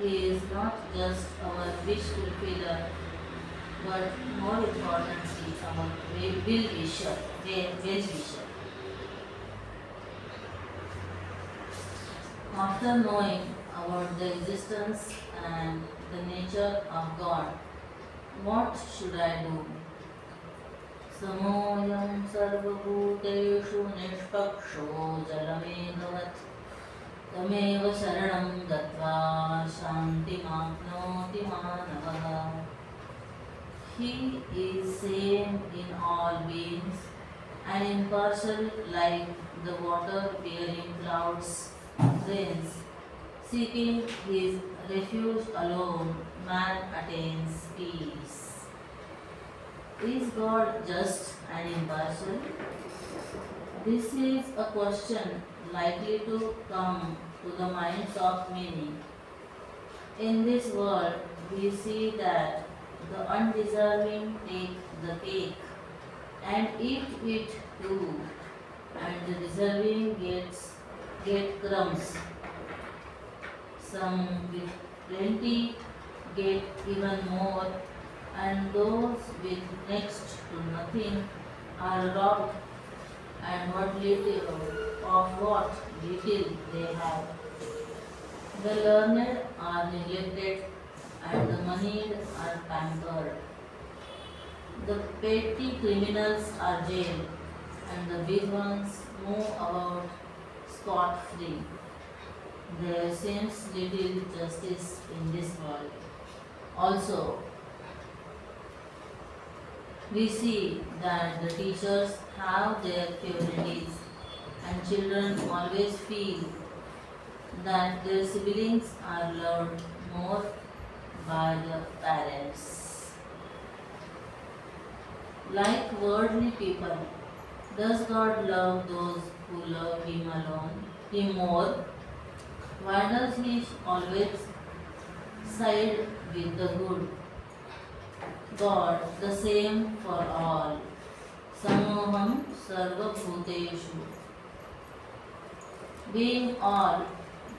He is not just our wish fulfiller, but more importantly, our well-wisher. After knowing about the existence and the nature of God, what should I do? Samoyam sarvabhuteshu nishpaksho jalamegavat tameva sharanam gatva shantimapnoti manavaha. He is same in all beings and impartial like the water-bearing clouds, rains. Seeking his refuge alone, man attains peace. Is God just and impartial? This is a question likely to come to the minds of many. In this world, we see that the undeserving take the cake and eat it too, and the deserving get crumbs. Some with plenty get even more, and those with next to nothing are robbed and what little they have. The learned are neglected and the moneyed are pampered. The petty criminals are jailed and the big ones move about scot-free. There seems little justice in this world. Also, We see that the teachers have their favorites and children always feel that their siblings are loved more by the parents. Like worldly people, does God love those who love Him alone, Him more? Why does He always side with the good? God, the same for all. Samoham Sarva Bhuteshu. Being all,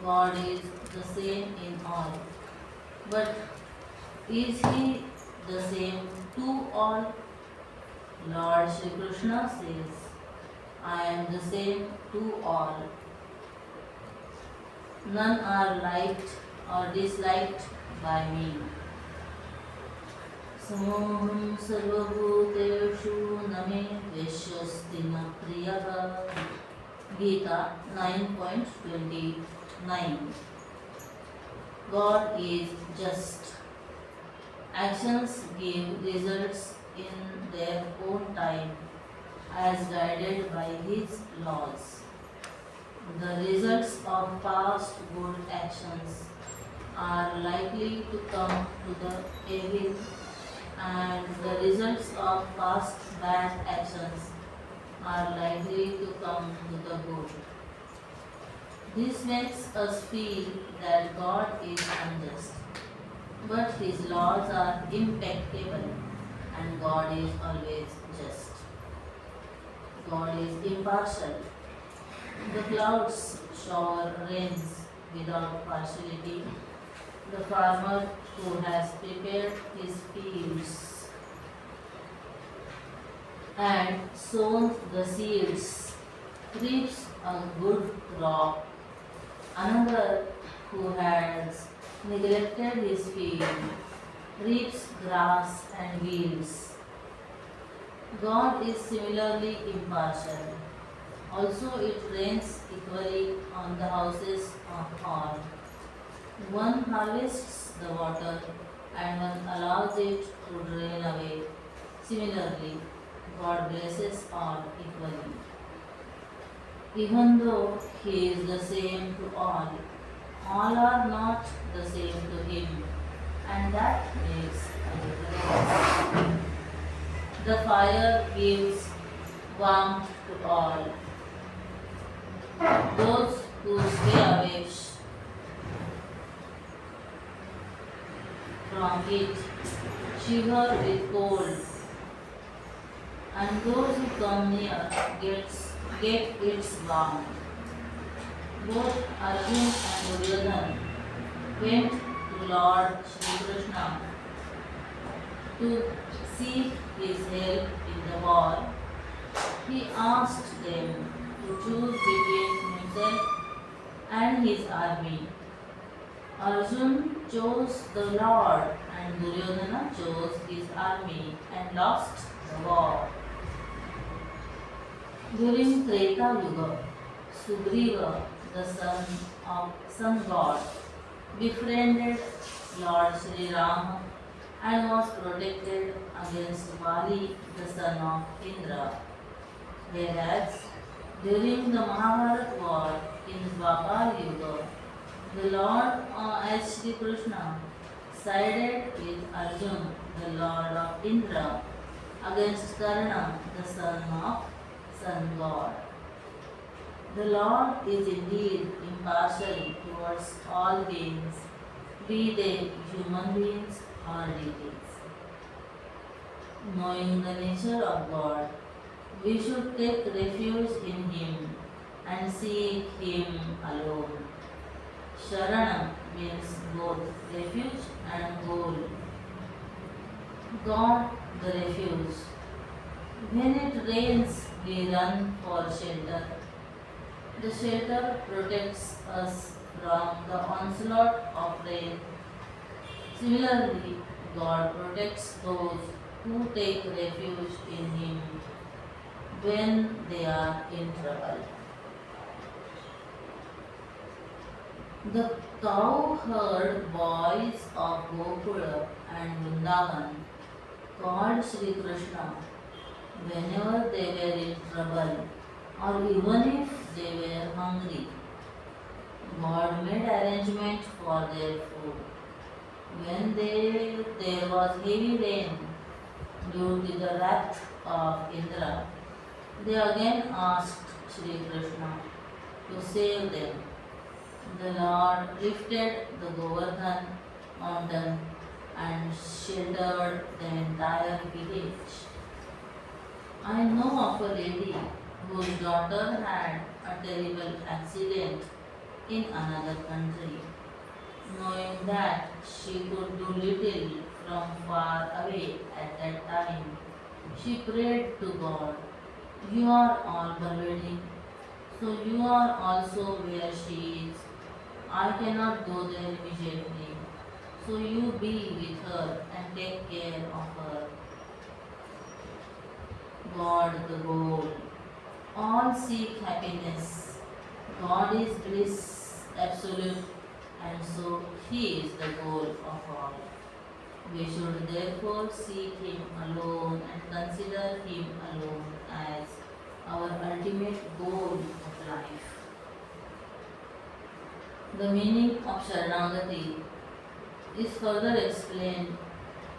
God is the same in all. But is He the same to all? Lord Shri Krishna says, I am the same to all. None are liked or disliked by me. Samoham sarvabhuteshu name veshyasti na priyaha. Gita 9.29. God is just. Actions give results in their own time as guided by His laws. The results of past good actions are likely to come to the evil, and the results of past bad actions are likely to come to the good. This makes us feel that God is unjust, but His laws are impeccable and God is always just. God is impartial. The clouds shower rains without partiality. The farmer who has prepared his fields and sown the seeds reaps a good crop. Another who has neglected his field reaps grass and weeds. God is similarly impartial. Also, it rains equally on the houses of all. One harvests the water and one allows it to drain away. Similarly, God blesses all equally. Even though He is the same to all are not the same to Him, and that makes a difference. The fire gives warmth to all. Those who stay away from it shiver with cold, and those who come near get its warmth. Both Arjun and Duryodhan went to Lord Shri Krishna to seek his help in the war. He asked them to choose between himself and his army. Arjun chose the Lord and Duryodhana chose his army and lost the war. During Treta Yuga, Sugriva, the son of Sun God, befriended Lord Sri Rama and was protected against Bali, the son of Indra. Whereas during the Mahabharata war in Dwapar Yuga, the Lord as Shri Krishna sided with Arjun, the Lord of Indra, against Karna, the son of Sun God. The Lord is indeed impartial towards all beings, be they human beings or deities. Knowing the nature of God, we should take refuge in Him and seek Him alone. Sharanam means both refuge and goal. God, the refuge. When it rains, we run for shelter. The shelter protects us from the onslaught of rain. Similarly, God protects those who take refuge in Him when they are in trouble. The cowherd boys of Gokula and Vrindavan called Sri Krishna whenever they were in trouble or even if they were hungry. God made arrangement for their food. When there was heavy rain due to the wrath of Indra, they again asked Sri Krishna to save them. The Lord lifted the Govardhan mountain and sheltered the entire village. I know of a lady whose daughter had a terrible accident in another country. Knowing that she could do little from far away at that time, she prayed to God, "You are all pervading, so you are also where she is. I cannot go there immediately, so you be with her and take care of her." God the goal. All seek happiness. God is bliss absolute, and so He is the goal of all. We should therefore seek Him alone and consider Him alone as our ultimate goal of life. The meaning of Sharanagati is further explained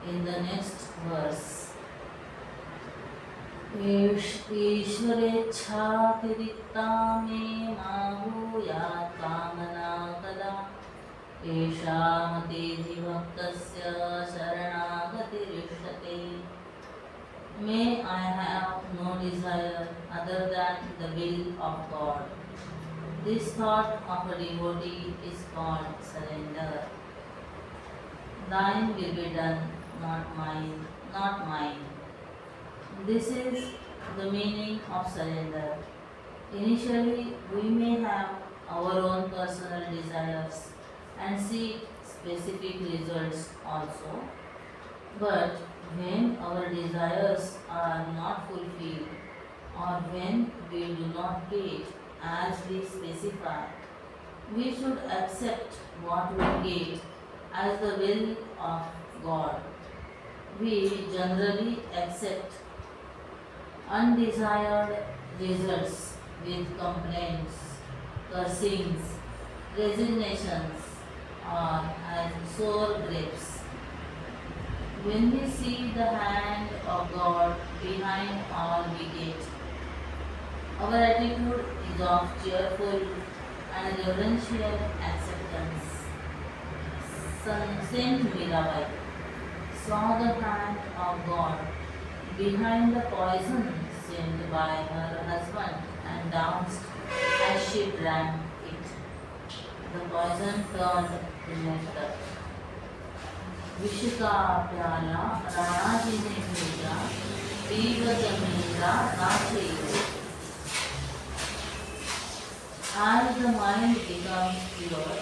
in the next verse. ईश्वरेच्छातिरिक्ता मे मा भूयात् कामना कदा एषा मतिर्भक्तस्य शरणागतिरिष्यते. May I have no desire other than the will of God. This thought of a devotee is called surrender. Thine will be done, not mine, not mine. This is the meaning of surrender. Initially, we may have our own personal desires and seek specific results also. But when our desires are not fulfilled or when we do not get as we specify, we should accept what we get as the will of God. We generally accept undesired results with complaints, cursings, resignations, or as sour grapes. When we see the hand of God behind all we get, our attitude is of cheerful and reverential acceptance. Saint Mirabai saw the hand of God behind the poison sent by her husband and danced as she drank it. The poison turned to nectar. विष का प्याला राणा जी ने भेजा, पीवत मीरा नाचे. As the mind becomes pure,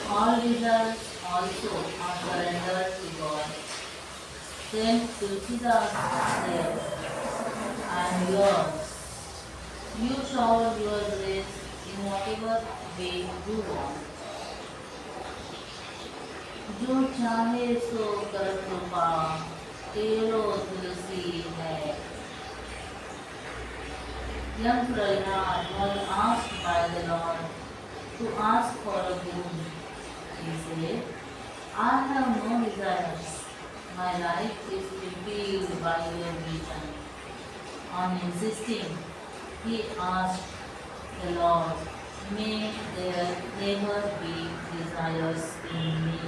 all desires also are surrendered to God. Saint Tulsidas says, "I am yours. You shower your grace in whatever way you want. जो चाहे सो कर कृपा, तेरो तुलसी है." Young Prahlad was asked by the Lord to ask for a boon. He said, "I have no desires. My life is fulfilled by your vision." On insisting, he asked the Lord, "May there never be desires in me."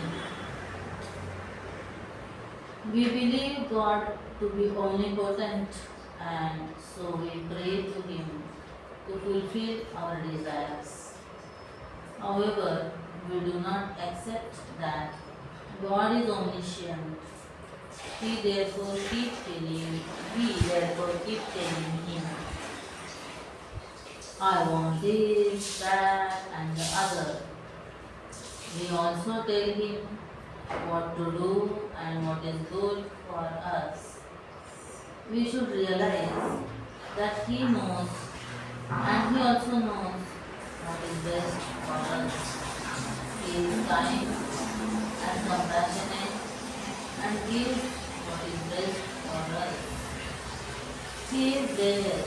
We believe God to be omnipotent, and so we pray to Him to fulfill our desires. However, we do not accept that God is omniscient. We therefore keep telling Him, "I want this, that, and the other." We also tell Him what to do and what is good for us. We should realize that He knows, and He also knows what is best for us. He is kind and compassionate and gives what is best for us. He is there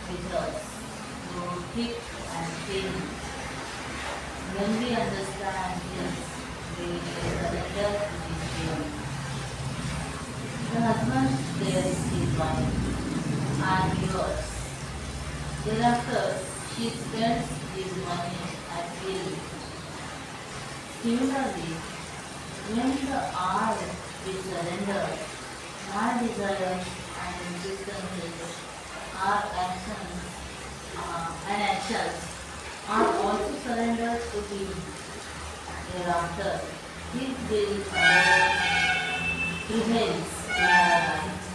with us through thick and thin. When we understand this, we surrender to His will. The husband tells his wife, "I am yours." Thereafter, she spends his money at will. Similarly, when the I is surrendered, my desires and insistences and actions are also surrendered to Him. Thereafter, His will prevails in our lives.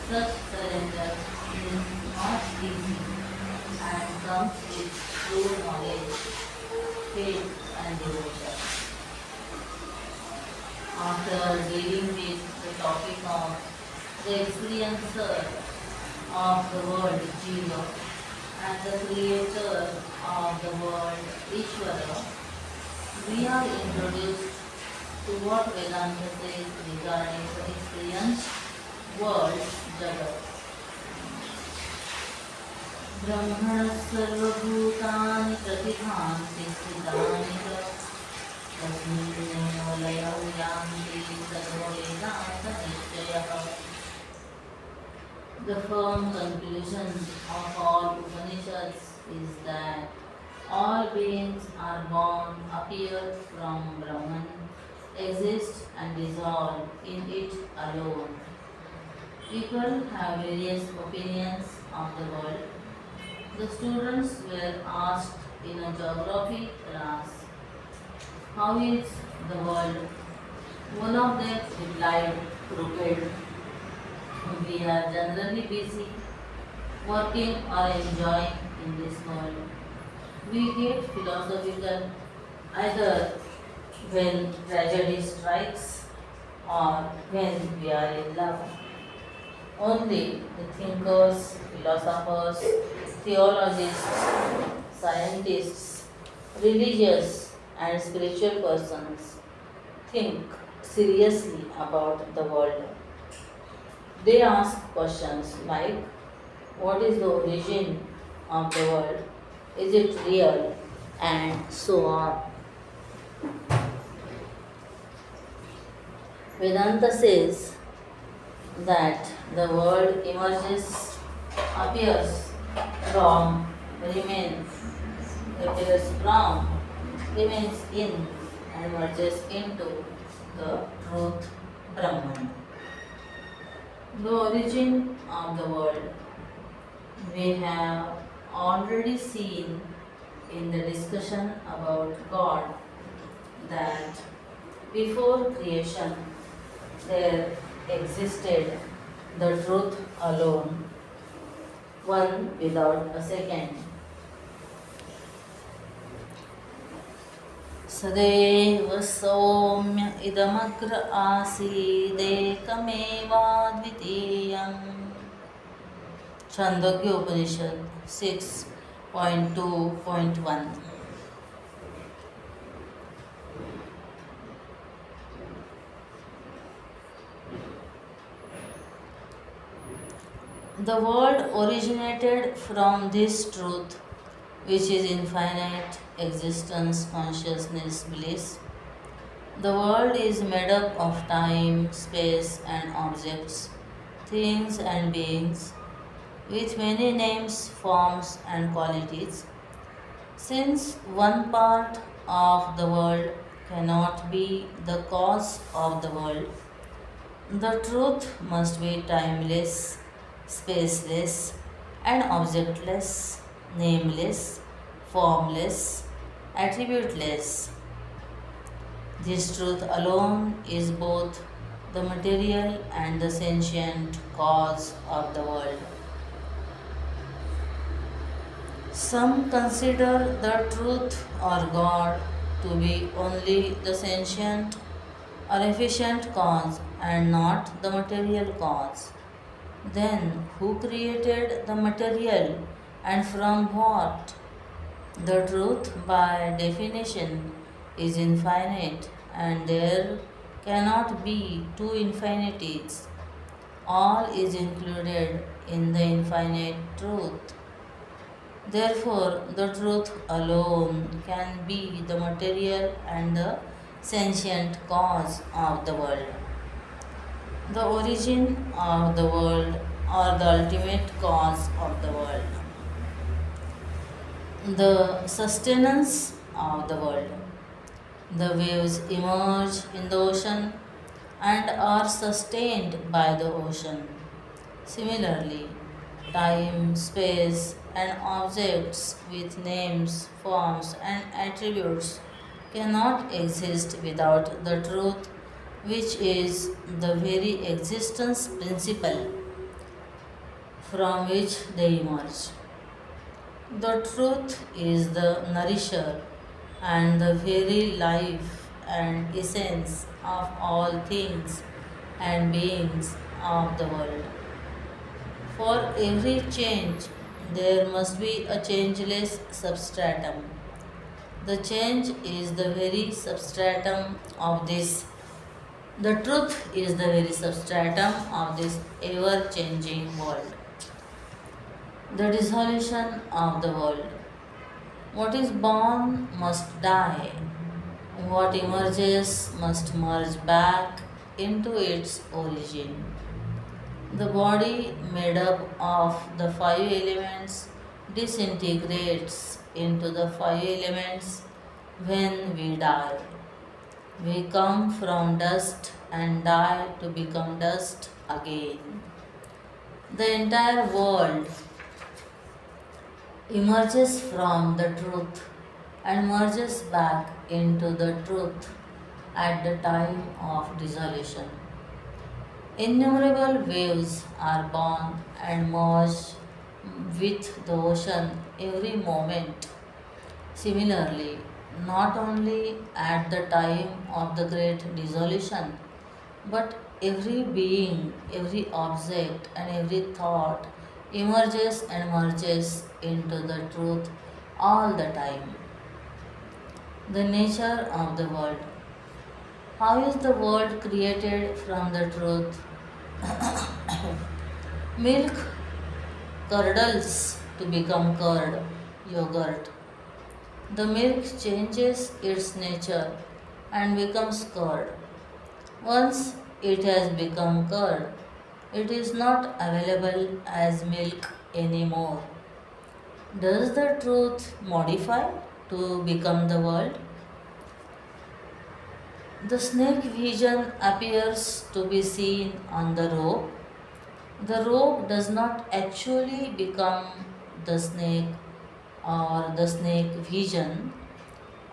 Such surrender is not easy and comes with true knowledge, faith, and devotion. After dealing with the topic of the experiencer of the world, Jiva, and the creator of the world, Ishvara, we are introduced to what Vedanta says regarding the experienced world, Jagat. Brahmana sarvabhutani pratibhanti siddhani ca tasminnev layau yanti tato vedanta nishchayah. The firm conclusion of all Upanishads is that all beings are born, appear from Brahman, exist and dissolve in it alone. People have various opinions of the world. The students were asked in a geography class, "How is the world?" One of them replied, "Crooked." We are generally busy, working or enjoying in this world. We get philosophical either when tragedy strikes or when we are in love. Only the thinkers, philosophers, theologists, scientists, religious and spiritual persons think seriously about the world. They ask questions like, what is the origin of the world? Is it real? And so on. Vedanta says that the world emerges, appears from, remains in, and merges into the truth Brahman. The origin of the world we have already seen in the discussion about God that before creation there existed the truth alone, one without a second. सदैव सौम्य इदमग्र आसीदेकमेवाद्वितीयम्. छांदोग्य उपनिषद 6.2.1. The world originated from this truth, which is infinite existence, consciousness, bliss. The world is made up of time, space, and objects, things and beings, with many names, forms, and qualities. Since one part of the world cannot be the cause of the world, the truth must be timeless, spaceless, and objectless, nameless, formless, attributeless. This truth alone is both the material and the sentient cause of the world. Some consider the truth or God to be only the sentient or efficient cause and not the material cause. Then, who created the material and from what? The truth, by definition, is infinite and there cannot be two infinities. all is included in the infinite truth. Therefore, the truth alone can be the material and the sentient cause of the world, the origin of the world, or the ultimate cause of the world, the sustenance of the world. The waves emerge in the ocean and are sustained by the ocean. Similarly, time, space, and objects with names, forms, and attributes cannot exist without the truth, which is the very existence principle from which they emerge. The truth is the nourisher and the very life and essence of all things and beings of the world. For every change, there must be a changeless substratum. The change is the very substratum of this. The truth is the very substratum of this ever changing world. The dissolution of the world. What is born must die. What emerges must merge back into its origin. The body, made up of the five elements, disintegrates into the five elements when we die. We come from dust and die to become dust again. The entire world emerges from the truth and merges back into the truth at the time of dissolution. Innumerable waves are born and merge with the ocean every moment. Similarly, not only at the time of the great dissolution, but every being, every object, and every thought emerges and merges into the truth all the time. The nature of the world. How is the world created from the truth? Milk curdles to become curd, yogurt. The milk changes its nature and becomes curd. Once it has become curd, it is not available as milk anymore. Does the truth modify to become the world? The snake vision appears to be seen on the rope. The rope does not actually become the snake or the snake vision.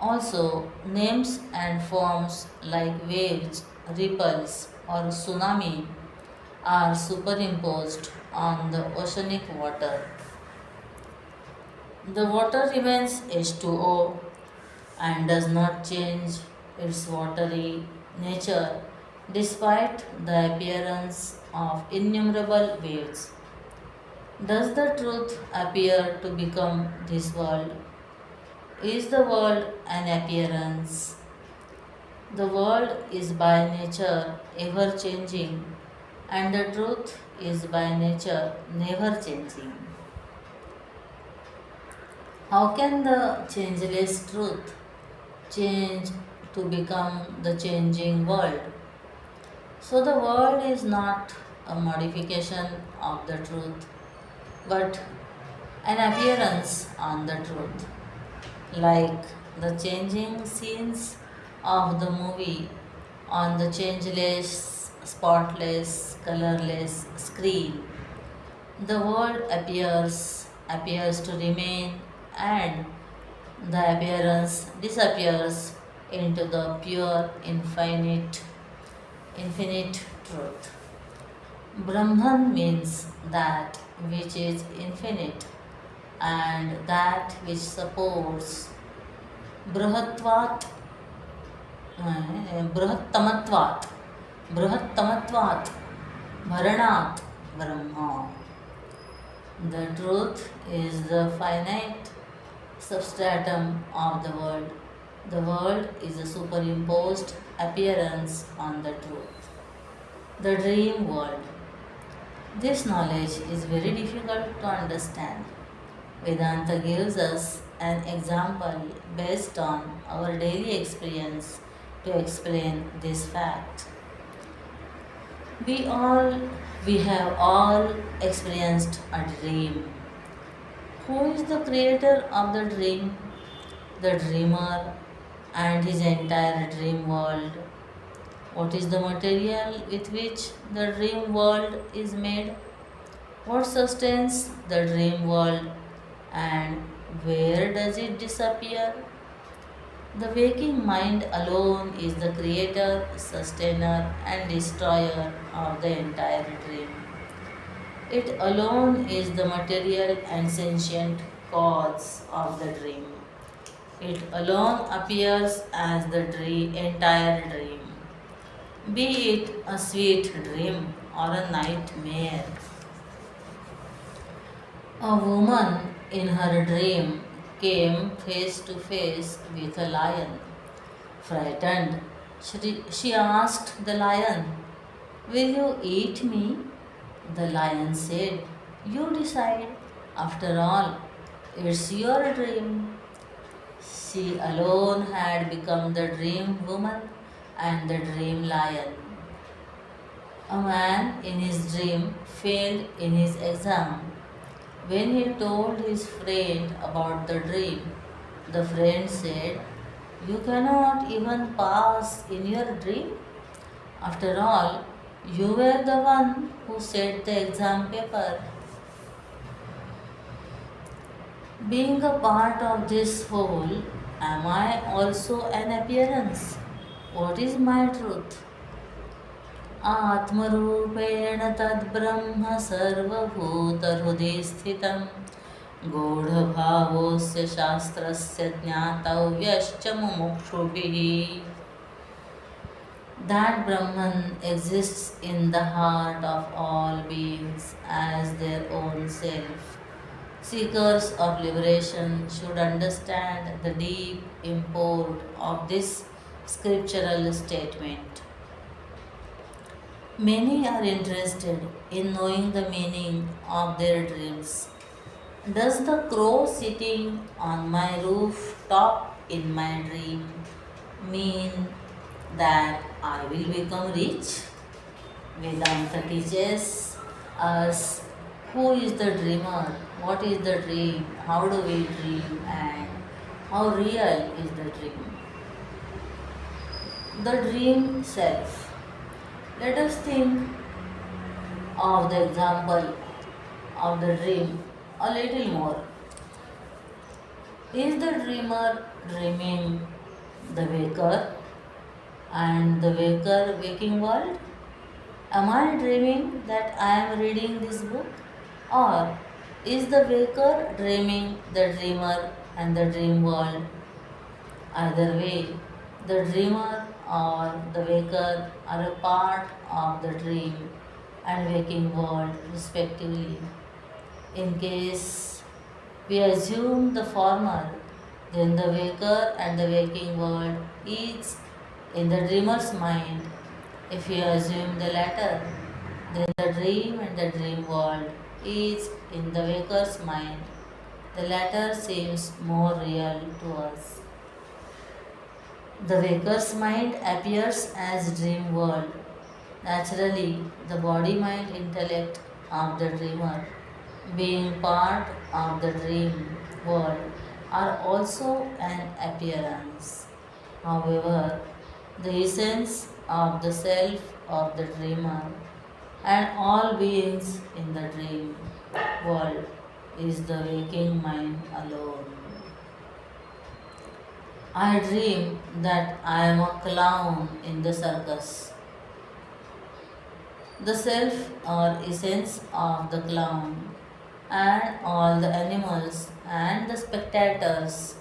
Also, names and forms like waves, ripples, or tsunami are superimposed on the oceanic water. The water remains H2O and does not change its watery nature despite the appearance of innumerable waves. Does the truth appear to become this world? Is the world an appearance? The world is by nature ever changing, and the truth is by nature never changing. How can the changeless truth change to become the changing world? So, the world is not a modification of the truth, but an appearance on the truth, like the changing scenes of the movie on the changeless, spotless, colorless screen. The world appears to remain, and the appearance disappears into the pure infinite truth. Brahman means that which is infinite and that which supports Brahatvat, Brahattamatvat, Brahattamatvat, Bharanat, Brahma. The truth is the finite substratum of the world. The world is a superimposed appearance on the truth. The dream world. This knowledge is very difficult to understand. Vedanta gives us an example based on our daily experience to explain this fact. We all we have all experienced a dream. Who is the creator of the dream? The dreamer and his entire dream world. What is the material with which the dream world is made? What sustains the dream world and where does it disappear? The waking mind alone is the creator, sustainer, and destroyer of the entire dream. It alone is the material and sentient cause of the dream. It alone appears as the entire dream, be it a sweet dream or a nightmare. A woman in her dream came face to face with a lion. Frightened, she asked the lion, "Will you eat me?" The lion said, "You decide. After all, it's your dream." She alone had become the dream woman and the dream lion. A man in his dream failed in his exam. When he told his friend about the dream, the friend said, "You cannot even pass in your dream. After all, you were the one who set the exam paper." Being a part of this whole, am I also an appearance? What is my truth? आत्मरूपेण तद्ब्रह्म सर्वभूतहृदि स्थितं गूढभावोऽस्य शास्त्रस्य ज्ञातव्यश्च मुमुक्षुभिः. That Brahman exists in the heart of all beings as their own self. Seekers of liberation should understand the deep import of this scriptural statement. Many are interested in knowing the meaning of their dreams. Does the crow sitting on my rooftop in my dream mean that I will become rich? Vedanta teaches us who is the dreamer, what is the dream, how do we dream, and how real is the dream. The dream self. Let us think of the example of the dream a little more. Is the dreamer dreaming the waker and the waker waking world? Am I dreaming that I am reading this book? Or is the waker dreaming the dreamer and the dream world? Either way, the dreamer or the waker are a part of the dream and waking world respectively. In case we assume the former, then the waker and the waking world each in the dreamer's mind. If we assume the latter, then the dream and the dream world each in the waker's mind. The latter seems more real to us. The waker's mind appears as dream world. Naturally, the body-mind intellect of the dreamer, being part of the dream world, are also an appearance. However, the essence of the self of the dreamer and all beings in the dream world is the waking mind alone. I dream that I am a clown in the circus. The self or essence of the clown and all the animals and the spectators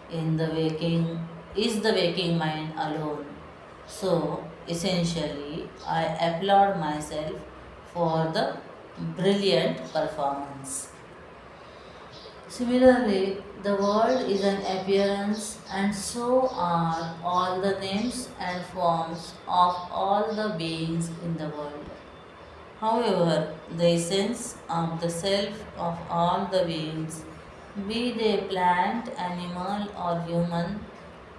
in the waking is the waking mind alone. So essentially I applaud myself for the brilliant performance. Similarly, the world is an appearance, and so are all the names and forms of all the beings in the world. However, the essence of the self of all the beings, be they plant, animal, or human,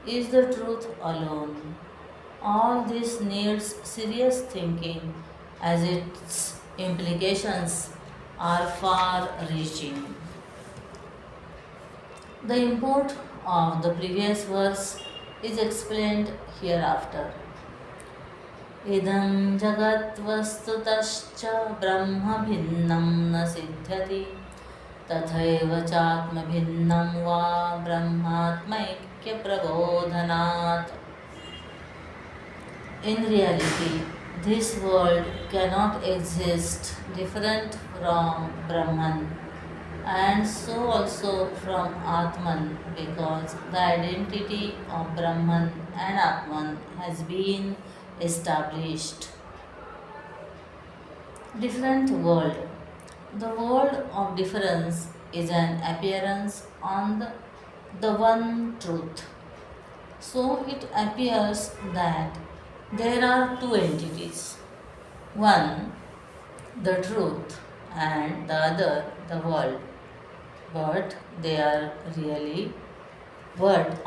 is the truth alone. All this needs serious thinking as its implications are far reaching. The import of the previous verse is explained hereafter. इदं जगद्वस्तुतश्च ब्रह्मभिन्नं न सिद्ध्यति तथैव चात्मभिन्नं वा ब्रह्मात्मैक्यप्रबोधनात्. In reality, this world cannot exist different from Brahman and so also from Atman, because the identity of Brahman and Atman has been established. Different world. The world of difference is an appearance on the one truth. So it appears that there are two entities. One, the truth, and the other, the world. But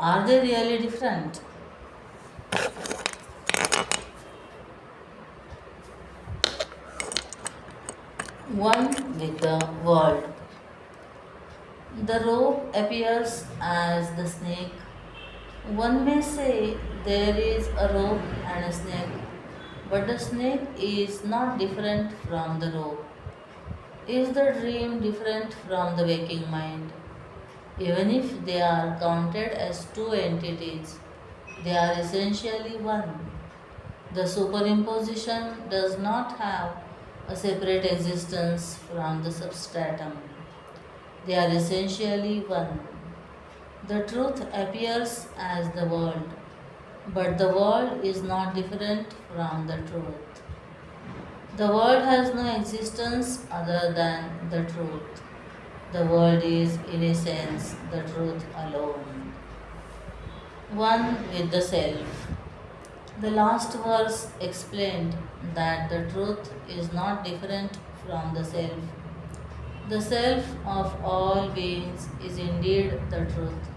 are they really different? One with the world. The rope appears as the snake. One may say there is a rope and a snake, but the snake is not different from the rope. Is the dream different from the waking mind? Even if they are counted as two entities, they are essentially one. The superimposition does not have a separate existence from the substratum. They are essentially one. The truth appears as the world, but the world is not different from the truth. The world has no existence other than the truth. The world is, in essence, the truth alone. One with the self. The last verse explained that the truth is not different from the self. The self of all beings is indeed the truth.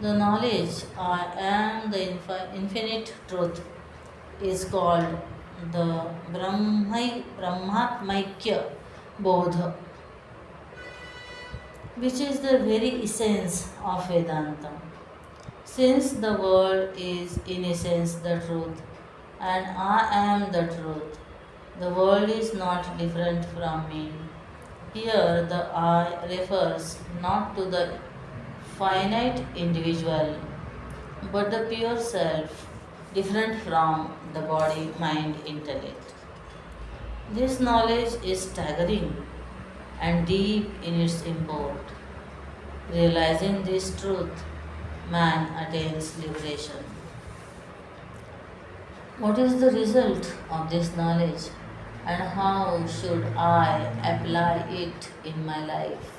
The knowledge I am the infinite truth is called the Brahmatmaikya Bodha, which is the very essence of Vedanta. Since the world is in essence the truth and I am the truth, the world is not different from me. Here the I refers not to the finite individual but the pure self, different from the body, mind, intellect. This knowledge is staggering and deep in its import. Realizing this truth, man attains liberation. What is the result of this knowledge and how should I apply it in my life?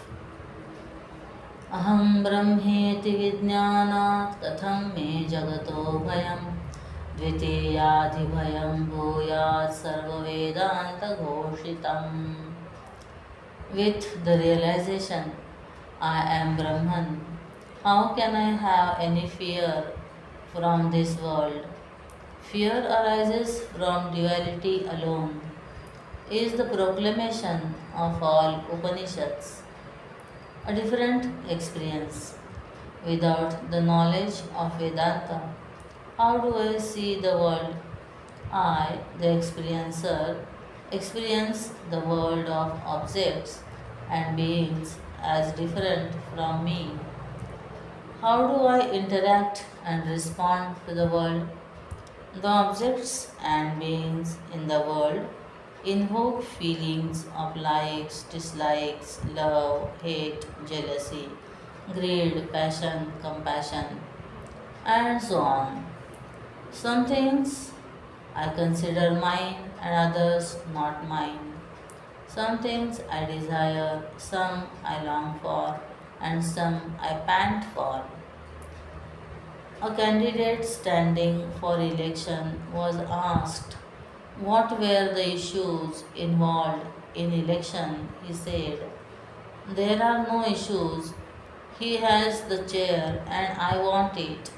Aham brahmeti vijnanat katham me jagato bhayam dvitiyadhi bhayam bhuyat sarva vedanta ghoshitam. With the realization I am Brahman, how can I have any fear from this world? Fear arises from duality alone, is the proclamation of all Upanishads. A different experience. Without the knowledge of Vedanta, how do I see the world? I, the experiencer, experience the world of objects and beings as different from me. How do I interact and respond to the world? The objects and beings in the world invoke feelings of likes, dislikes, love, hate, jealousy, greed, passion, compassion, and so on. Some things I consider mine and others not mine. Some things I desire, some I long for, and some I pant for. A candidate standing for election was asked What were the issues involved in election? He said. There are no issues. He has the chair and I want it.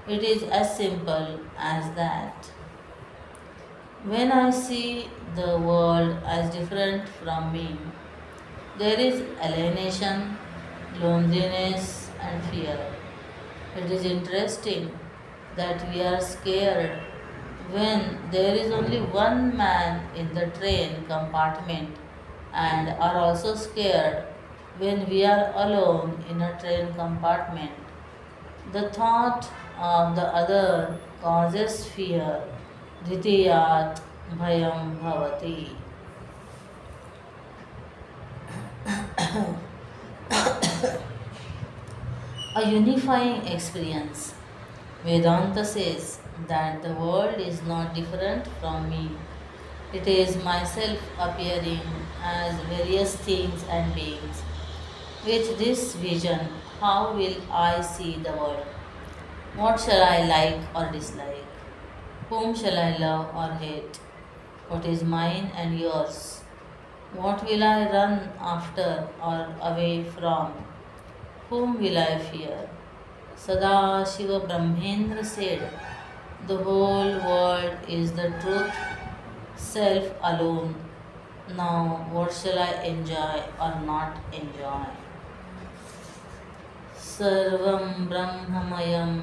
It is as simple as that. When I see the world as different from me, there is alienation, loneliness, and fear. It is interesting that we are scared when there is only one man in the train compartment and are also scared when we are alone in a train compartment. The thought of the other causes fear. Dvitiyat bhayam bhavati. A unifying experience. Vedanta says that the world is not different from me. It is myself appearing as various things and beings. With this vision, how will I see the world? What shall I like or dislike? Whom shall I love or hate? What is mine and yours? What will I run after or away from? Whom will I fear? Sada Shiva Brahmendra said, the whole world is the truth, self alone. Now, what shall I enjoy or not enjoy? Sarvam Brahmamayam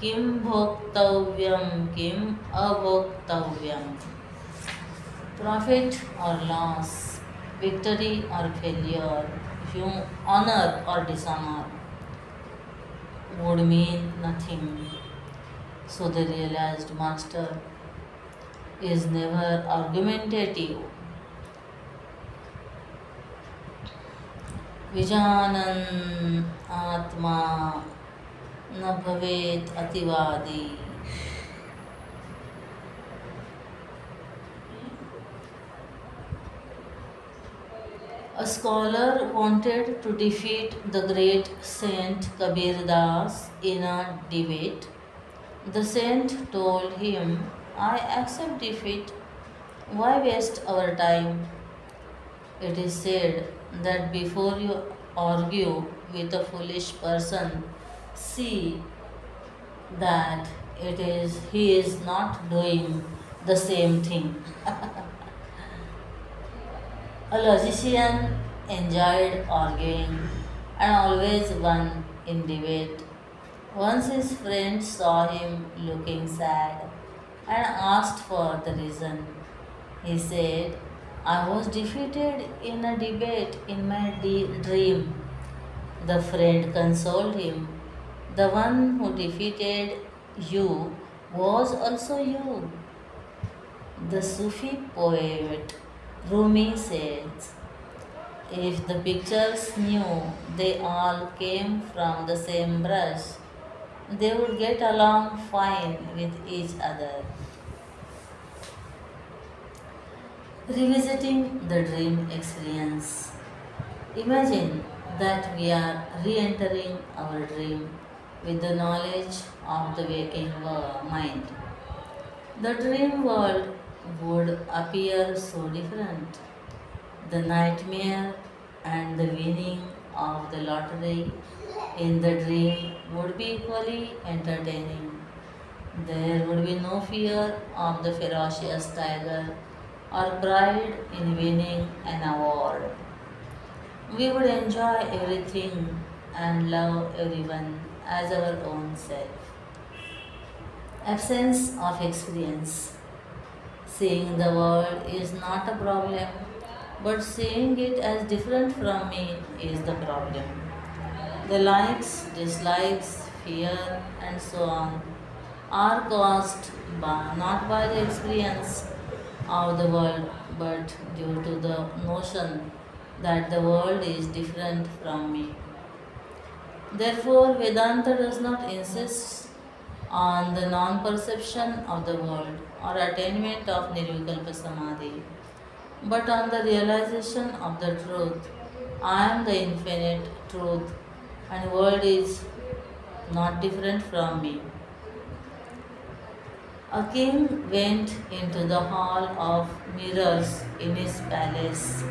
Kim Bhoktavyam Kim Abhoktavyam. Profit or loss, victory or failure, honor or dishonor would mean nothing. So the realized master is never argumentative. Vijanan Atma न भवेत अतिवादी. A scholar wanted to defeat the great saint Kabir Das in a debate. The saint told him, I accept defeat. Why waste our time? It is said that before you argue with a foolish person, see that he is not doing the same thing. A logician enjoyed arguing and always won in debate. Once his friend saw him looking sad and asked for the reason. He said, I was defeated in a debate in my dream. The friend consoled him. The one who defeated you was also you. The Sufi poet Rumi says, if the pictures knew they all came from the same brush, they would get along fine with each other. Revisiting the dream experience. Imagine that we are re entering our dream with the knowledge of the waking mind. The dream world would appear so different. The nightmare and the winning of the lottery in the dream would be equally entertaining. There would be no fear of the ferocious tiger or pride in winning an award. We would enjoy everything and love everyone as our own self. Absence of experience. Seeing the world is not a problem, but seeing it as different from me is the problem. The likes, dislikes, fear, and so on are caused not by the experience of the world, but due to the notion that the world is different from me. Therefore, Vedanta does not insist on the non perception of the world or attainment of Nirvikalpa Samadhi, but on the realization of the truth. I am the infinite truth, and world is not different from me. A king went into the hall of mirrors in his palace.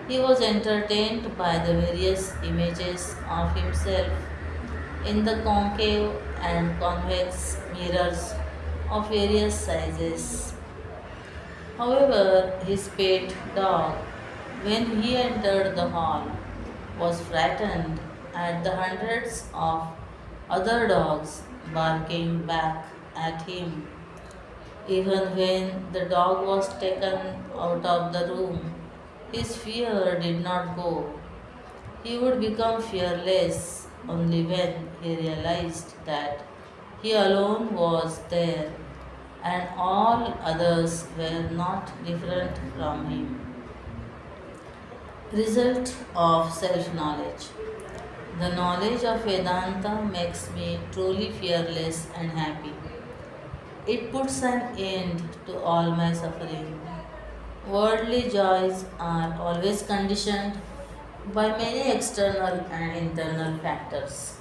He was entertained by the various images of himself in the concave and convex mirrors of various sizes. However, his pet dog, when he entered the hall, was frightened at the hundreds of other dogs barking back at him. Even when the dog was taken out of the room, his fear did not go. He would become fearless only when he realized that he alone was there and all others were not different from him. Result of self knowledge. The knowledge of Vedanta makes me truly fearless and happy. It puts an end to all my suffering. Worldly joys are always conditioned by many external and internal factors.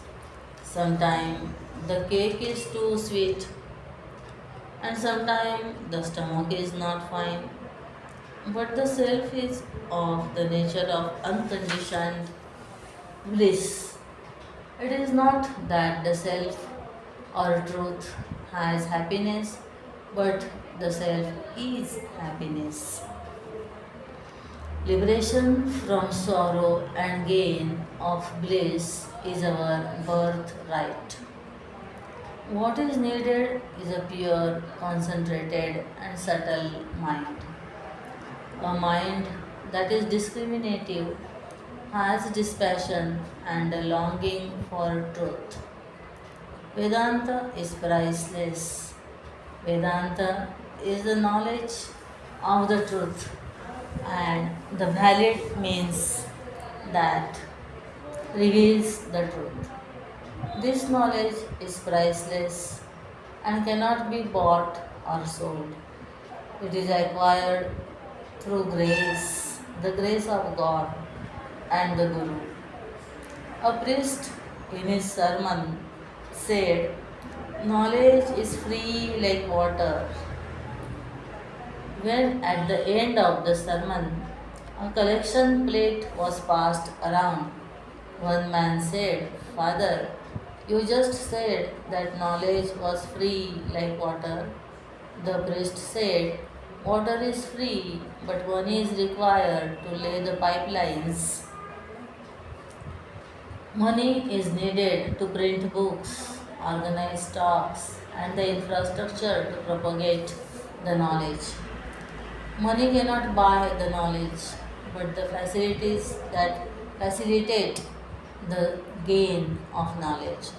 Sometimes the cake is too sweet, and sometimes the stomach is not fine. But the self is of the nature of unconditioned bliss. It is not that the self or truth has happiness, but the self is happiness. Liberation from sorrow and gain of bliss is our birthright. What is needed is a pure, concentrated, and subtle mind. A mind that is discriminative, has dispassion, and a longing for truth. Vedanta is priceless. Vedanta is the knowledge of the truth, and the valid means that reveals the truth. This knowledge is priceless and cannot be bought or sold. It is acquired through grace, the grace of God and the Guru. A priest in his sermon said, knowledge is free like water. When at the end of the sermon, a collection plate was passed around, one man said, Father, you just said that knowledge was free like water. The priest said, water is free, but one is required to lay the pipelines. Money is needed to print books, organize talks, and the infrastructure to propagate the knowledge. Money cannot buy the knowledge, but the facilities that facilitate the gain of knowledge.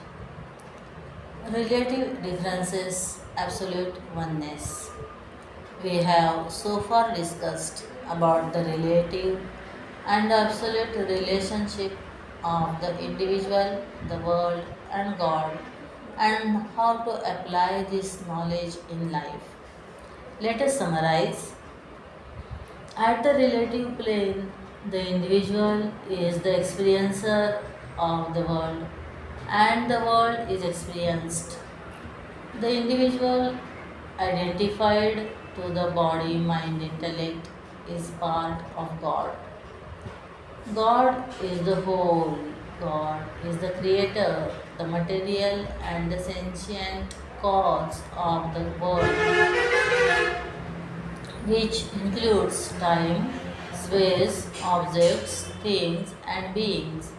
Relative differences, absolute oneness. We have so far discussed about the relative and absolute relationship of the individual, the world, and God, and how to apply this knowledge in life. Let us summarize. At the relative plane, the individual is the experiencer of the world, and the world is experienced. The individual, identified to the body, mind, intellect, is part of God. God is the whole. God is the creator, the material and the sentient cause of the world, which includes time, space, objects, things, and beings,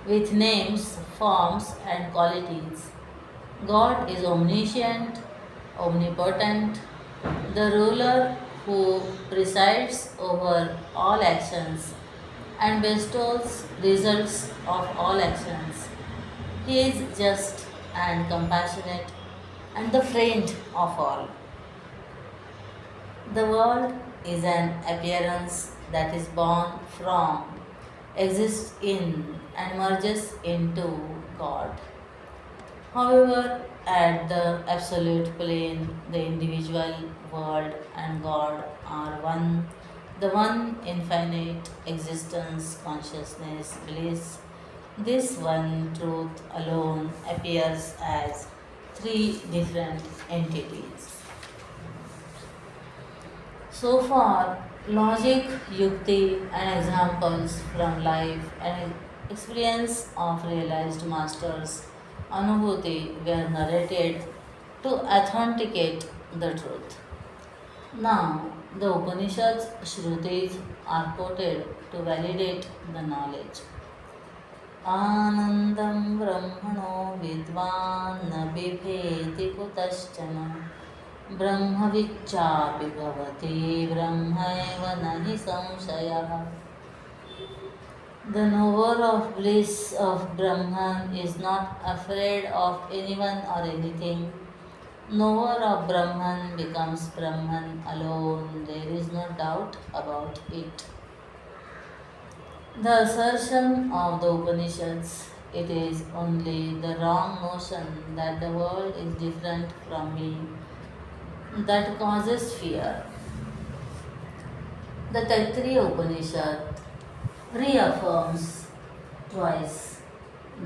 with names, forms, and qualities. God is omniscient, omnipotent, the ruler who presides over all actions and bestows results of all actions. He is just and compassionate and the friend of all. The world is an appearance that is born from, exists in, and merges into God. However, at the absolute plane, the individual, world, and God are one, the one infinite existence, consciousness, bliss. This one truth alone appears as three different entities. So far, logic, yukti, and examples from life and experience of realized masters, Anubhuti, were narrated to authenticate the truth. Now, the Upanishads, Shrutis are quoted to validate the knowledge. आनन्दं ब्रह्मणो विद्वान् न बिभेति कुतश्चन ब्रह्मविच्चापि भवति ब्रह्मैव न हि संशयः. The knower of bliss of Brahman is not afraid of anyone or anything. Knower of Brahman becomes Brahman alone. There is no doubt about it. The assertion of the Upanishads, it is only the wrong notion that the world is different from me that causes fear. The Taittiriya Upanishad reaffirms twice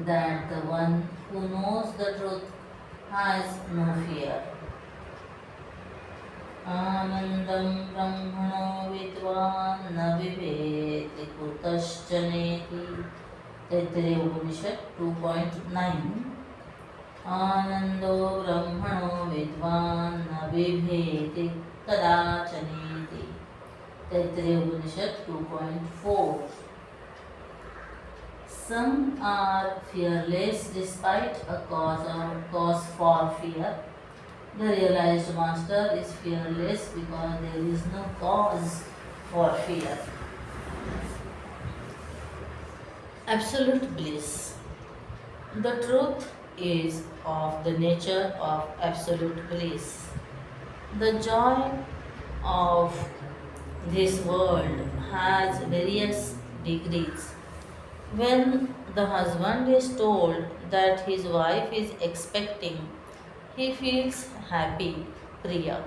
that the one who knows the truth has no fear. आनन्दं ब्रह्मणो विद्वान् न बिभेति कुतश्चनेति. तैत्तरीय उपनिषद 2.9. आनन्दो ब्रह्मणो विद्वान् न बिभेति कदाचनेति. तैत्तरीय उपनिषद 2.4. Some are fearless despite a cause for fear. The realized master is fearless because there is no cause for fear. Absolute bliss. The truth is of the nature of absolute bliss. The joy of this world has various degrees. When the husband is told that his wife is expecting, he feels happy, Priya.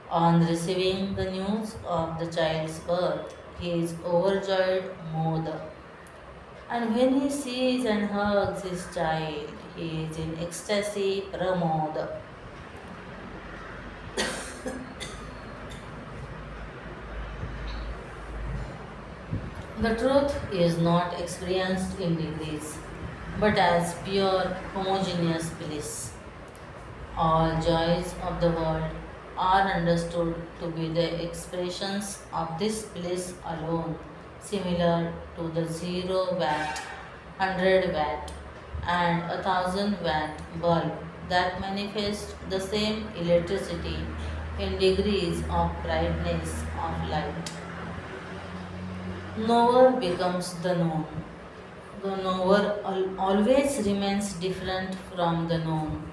On receiving the news of the child's birth, he is overjoyed, Moda. And when he sees and hugs his child, he is in ecstasy, Pramoda. The truth is not experienced in degrees, but as pure homogeneous bliss. All joys of the world are understood to be the expressions of this bliss alone, similar to the 0 watt, 100 watt, and 1000 watt bulb that manifest the same electricity in degrees of brightness of light. Knower becomes the known. The knower always remains different from the known.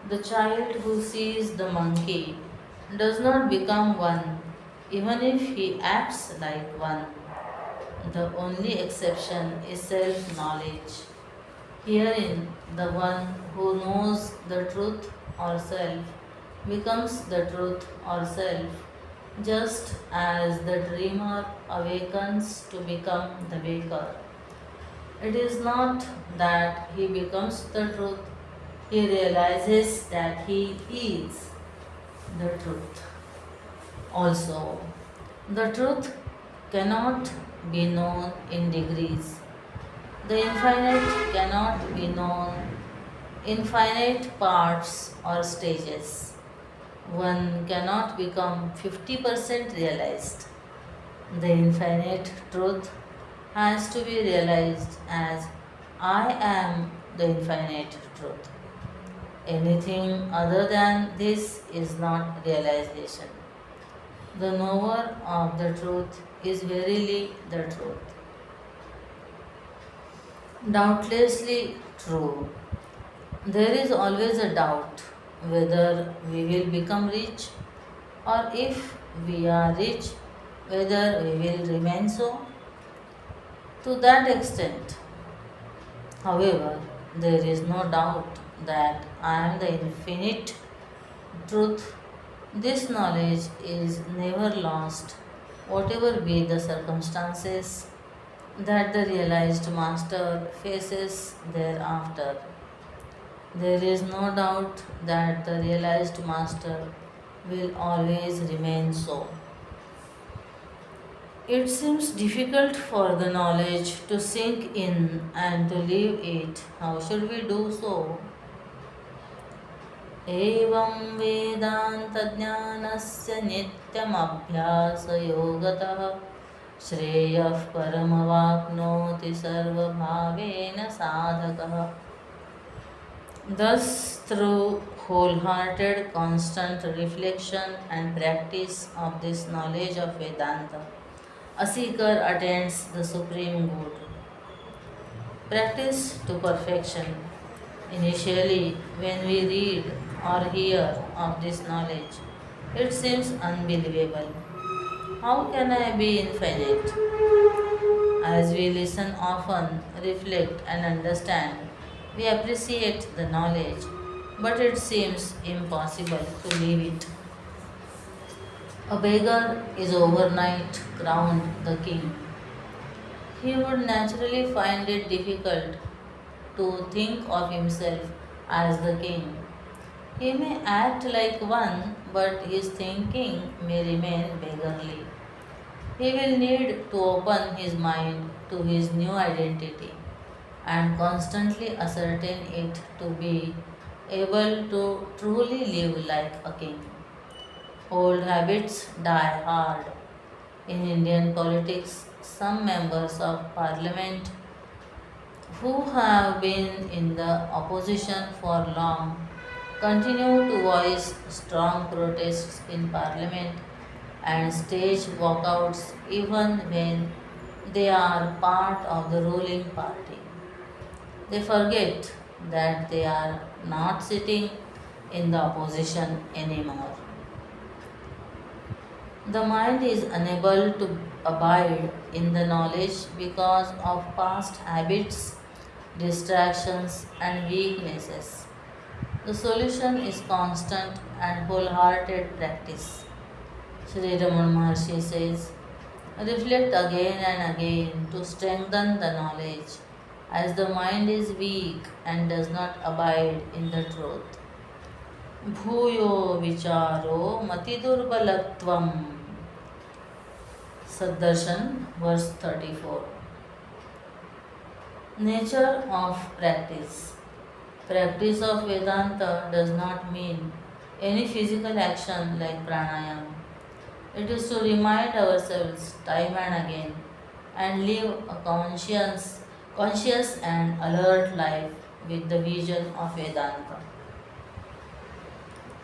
The child who sees the monkey does not become one, even if he acts like one. The only exception is self knowledge. Herein, the one who knows the truth or self becomes the truth or self, just as the dreamer awakens to become the waker. It is not that he becomes the truth, he realizes that he is the truth. Also, the truth cannot be known in degrees. The infinite cannot be known in finite parts or stages. One cannot become 50% realized. The infinite truth has to be realized as I am the infinite truth. Anything other than this is not realization. The knower of the truth is verily the truth. Doubtlessly true. There is always a doubt whether we will become rich, or if we are rich, whether we will remain so. To that extent, however, there is no doubt that I am the infinite truth. This knowledge is never lost, whatever be the circumstances that the realized master faces thereafter. There is no doubt that the realized master will always remain so. It seems difficult for the knowledge to sink in and to live it. How should we do so? एवं वेदान्तज्ञानस्य नित्यमभ्यासयोगतः श्रेयः परमवाप्नोति सर्वभावेन साधकः. Thus, through wholehearted, constant reflection and practice of this knowledge of Vedanta, a seeker attains the supreme good. Practice to perfection. Initially, when we read or hear of this knowledge, it seems unbelievable. How can I be infinite? As we listen often, reflect, and understand, we appreciate the knowledge, but it seems impossible to live it. A beggar is overnight crowned the king. He would naturally find it difficult to think of himself as the king. He may act like one, but his thinking may remain beggarly. He will need to open his mind to his new identity and constantly ascertain it to be able to truly live like a king. Old habits die hard. In Indian politics, some members of parliament who have been in the opposition for long continue to voice strong protests in parliament and stage walkouts even when they are part of the ruling party. They forget that they are not sitting in the opposition anymore. The mind is unable to abide in the knowledge because of past habits, distractions, and weaknesses. The solution is constant and wholehearted practice. Sri Ramana Maharshi says, reflect again and again to strengthen the knowledge, as the mind is weak and does not abide in the truth. Bhuyo vicharo mati durbalatvam. Saddarshan, verse 34. Nature of practice. Practice of Vedanta does not mean any physical action like pranayama. It is to remind ourselves time and again and live a conscious and alert life with the vision of Vedanta.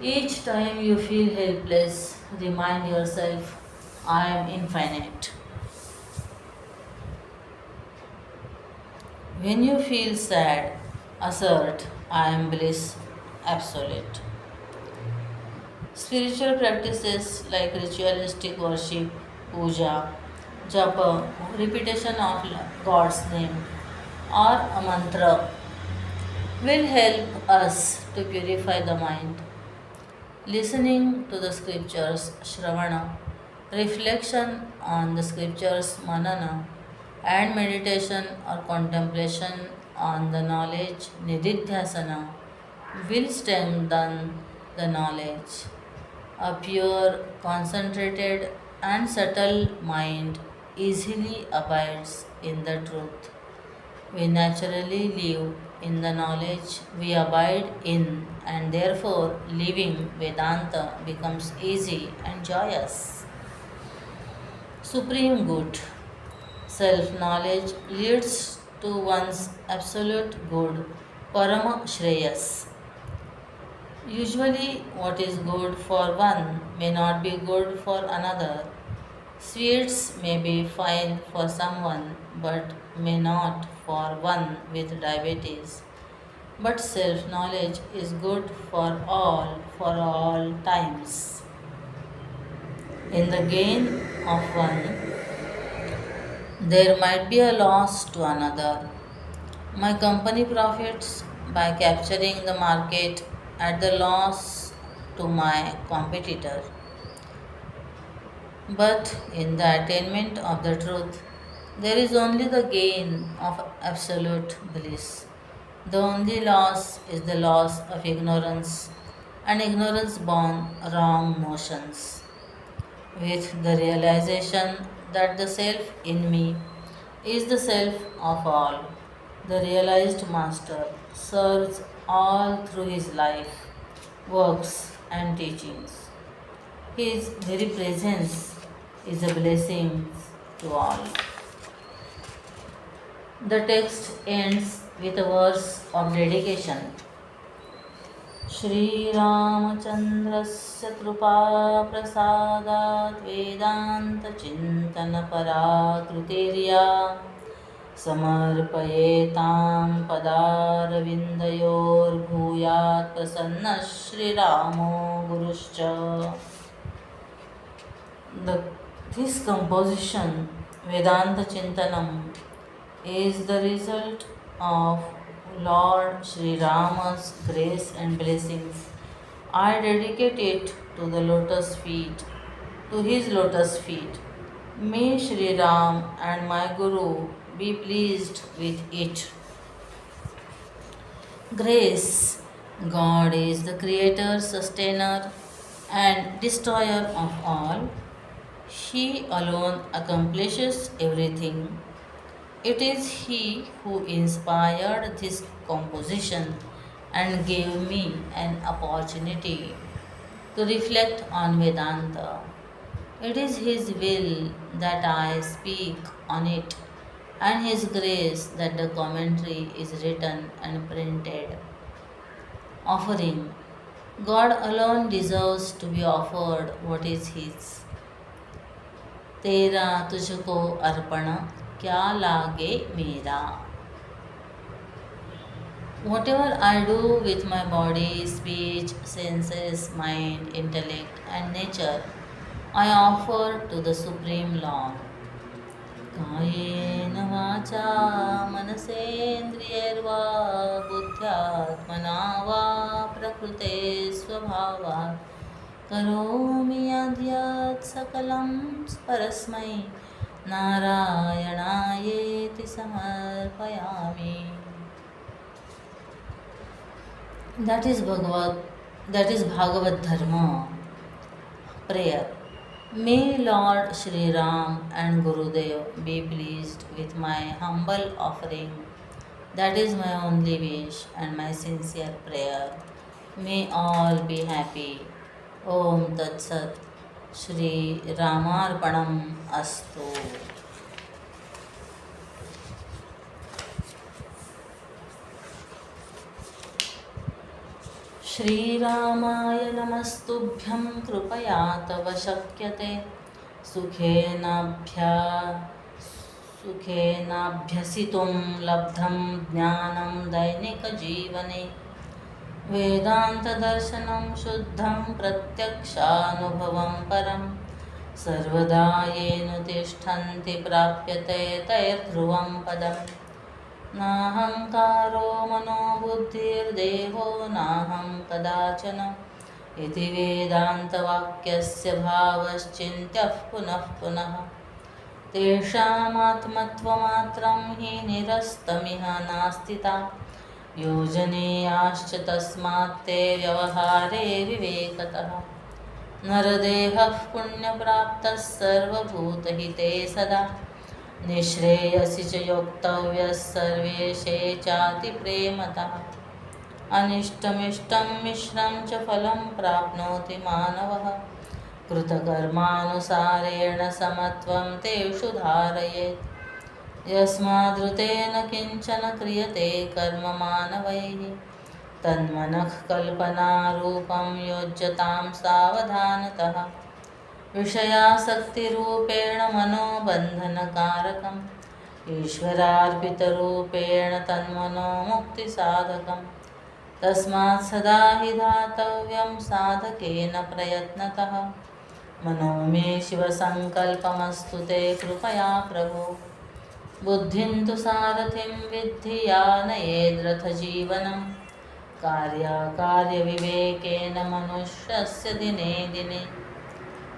Each time you feel helpless, remind yourself, I am infinite. When you feel sad, assert, I am bliss absolute. Spiritual practices like ritualistic worship, puja, japa, repetition of God's name, or a mantra will help us to purify the mind. Listening to the scriptures, Shravana, reflection on the scriptures, Manana, and meditation or contemplation on the knowledge, Nididhyasana, will strengthen the knowledge. A pure, concentrated, and subtle mind easily abides in the truth. We naturally live in the knowledge we abide in, and therefore living Vedanta becomes easy and joyous. Supreme good. Self knowledge leads to one's absolute good, Parama Shreyas. Usually, what is good for one may not be good for another. Sweets may be fine for someone but may not for one with diabetes. But self knowledge is good for all times. In the gain of one, there might be a loss to another. My company profits by capturing the market at the loss to my competitor. But in the attainment of the truth, there is only the gain of absolute bliss. The only loss is the loss of ignorance, and ignorance born wrong notions. With the realization that the self in me is the self of all. The realized master serves all through his life, works, and teachings. His very presence is a blessing to all. The text ends with a verse of dedication. श्रीरामचन्द्रस्य कृपाप्रसादात् वेदान्तचिन्तनपराकृतिर्या समर्पयेतां पदारविन्दयोर्भूयात् प्रसन्नः श्रीरामो गुरुश्च. This composition, Vedanta Chintanam, is the result of Lord Sri Rama's grace and blessings. I dedicate it to the lotus feet, to his lotus feet. May Sri Ram and my Guru be pleased with it. Grace. God is the creator, sustainer, and destroyer of all. He alone accomplishes everything. It is He who inspired this composition and gave me an opportunity to reflect on Vedanta. It is His will that I speak on it, and His grace that the commentary is written and printed. Offering. God alone deserves to be offered what is His. तेरा तुझको अर्पण क्या लागे मेरा. Whatever I do with my body, speech, senses, mind, intellect, and nature, I offer to the Supreme Lord. कायेन वाचा मनसेन्द्रियैर्वा बुद्ध्यात्मना वा प्रकृते स्वभावात् करोमि यद्यत् सकलं परस्मै नारायणायेति समर्पयामि. That is Bhagavad Dharma. Prayer. May Lord Sri Ram and Gurudev be pleased with my humble offering. That is my only wish and my sincere prayer. May all be happy. Om Tat Sat. Shri Ramarpanam Astu. श्रीरामाय नमस्तुभ्यं कृपया तव शक्यते सुखेनाभ्यसितुं लब्धं ज्ञानं दैनिकजीवने वेदान्तदर्शनं शुद्धं प्रत्यक्षानुभवं परं सर्वदा येन तिष्ठन्ति प्राप्यते तैर्ध्रुवं पदम्. नाहंकारो मनोबुद्धिर्देहो नाहं कदाचन इति वेदान्तवाक्यस्य भावश्चिन्त्यः पुनः पुनः. तेषामात्मत्वमात्रं हि निरस्तमिह नास्तिता योजनीयाश्च तस्मात् ते व्यवहारे विवेकतः. नरदेहः पुण्यप्राप्तः सर्वभूतहिते सदा निःश्रेयसि च योक्तव्यः सर्वेशे चाति प्रेमतः. अनिष्टमिष्टं मिश्रं च फलं प्राप्नोति मानवः कृतकर्मानुसारेण समत्वं तेषु धारयेत्. यस्मादृतेन किञ्चन क्रियते कर्म मानवैः तन्मनः कल्पनारूपं योज्यतां सावधानतः. विषयासक्तिरूपेण मनोबन्धनकारकम् ईश्वरार्पितरूपेण तन्मनो मुक्तिसाधकम्. तस्मात् सदा हि धातव्यं साधकेन प्रयत्नतः. मनो मे शिवसङ्कल्पमस्तु ते कृपया प्रभो. बुद्धिं तु सारथिं विद्धि यानयेद्रथजीवनं कार्याकार्यविवेकेन मनुष्यस्य दिने दिने.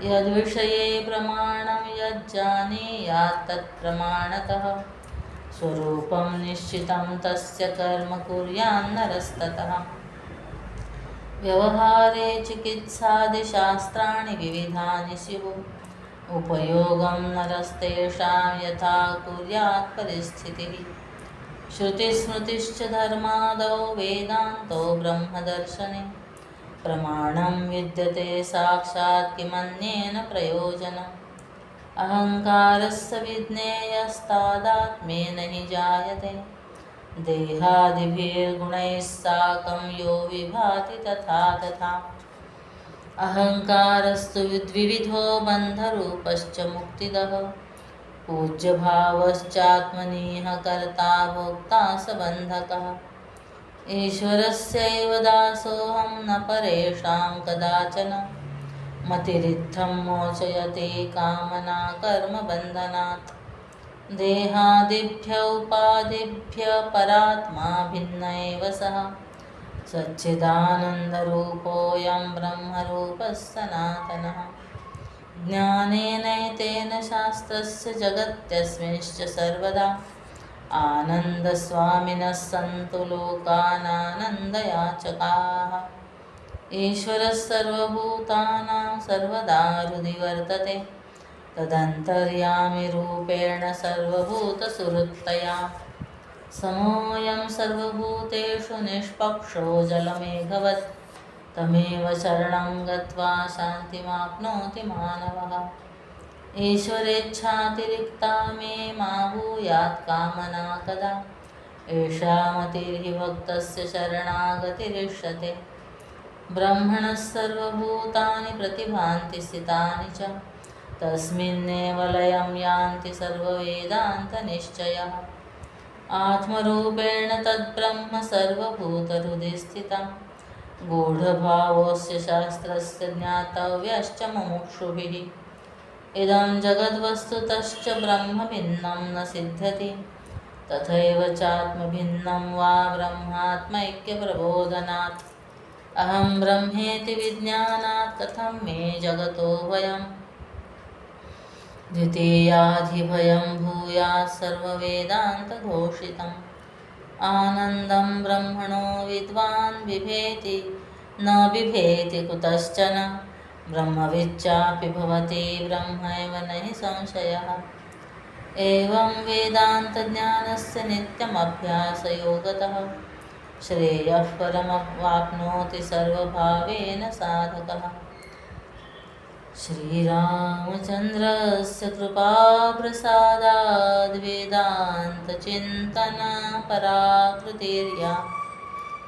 यद्विषये प्रमाणं यज्जानीयात् तत्प्रमाणतः स्वरूपं निश्चितं तस्य कर्म कुर्यान्नरस्ततः. व्यवहारे चिकित्सादिशास्त्राणि विविधानि स्युः उपयोगं नरस्तेषां यथा कुर्यात् परिस्थितिः। श्रुतिस्मृतिश्च धर्मादौ वेदान्तो ब्रह्मदर्शने प्रमाणं विद्यते साक्षात् किमन्येन प्रयोजनम्। अहङ्कारस्य विज्ञेयस्तादात्म्येन हि जायते देहादिभिर्गुणैः साकं यो विभाति तथा तथा। अहङ्कारस्तु द्विविधो बन्धरूपश्च मुक्तिदः पूज्यभावश्चात्मनीह कर्ता भोक्ता स बन्धकः। ईश्वरस्यैव दासोऽहं न परेषां कदाचन मतिरित्थं मोचयते कामना कर्मबन्धनात्। देहादिभ्य उपादिभ्य परात्मा भिन्न एव सः सच्चिदानन्दरूपोऽयं ब्रह्मरूपः सनातनः। ज्ञानेनैतेन शास्त्रस्य जगत्यस्मिंश्च सर्वदा आनन्दस्वामिनः सन्तु लोकानानन्दयाचकाः। ईश्वरः सर्वभूतानां सर्वदा हृदि वर्तते तदन्तर्यामिरूपेण सर्वभूतसुहृत्तया। समोऽयं सर्वभूतेषु निष्पक्षो जलमेघवत् तमेव शरणं गत्वा शान्तिमाप्नोति मानवः। ईश्वरेच्छातिरिक्ता मे मा भूयात् कामना कदा एषा मतिर्हि भक्तस्य शरणागतिरिष्यते। ब्रह्मणः सर्वभूतानि प्रतिभान्ति स्थितानि च तस्मिन्नेव लयं यान्ति सर्ववेदान्तनिश्चयः। आत्मरूपेण तद्ब्रह्म सर्वभूतहृदि स्थितं गूढभावोऽस्य शास्त्रस्य ज्ञातव्यश्च मुमुक्षुभिः। इदं जगद्वस्तुतश्च ब्रह्म भिन्नं न सिद्ध्यति तथैव चात्मभिन्नं वा ब्रह्मात्मैक्यप्रबोधनात्। अहं ब्रह्मेति विज्ञानात् कथं मे जगतो भयं द्वितीयाधिभयं भूयात् सर्ववेदान्तघोषितम्। आनन्दं ब्रह्मणो विद्वान् बिभेति न बिभेति कुतश्चन ब्रह्मविच्चापि भवति ब्रह्मैव न हि संशयः। एवं वेदान्तज्ञानस्य नित्यमभ्यासयोगतः श्रेयः परमवाप्नोति सर्वभावेन साधकः। श्रीरामचन्द्रस्य कृपाप्रसादाद् वेदान्तचिन्तनपराकृतिर्या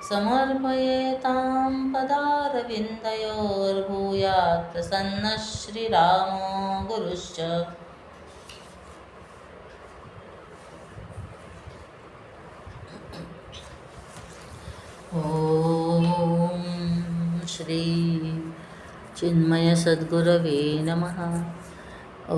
समर्पयेतां पदारविन्दयोर्भूयात् प्रसन्नः श्रीरामो गुरुश्च। ॐ श्री चिन्मय सद्गुरवे नमः। ॐ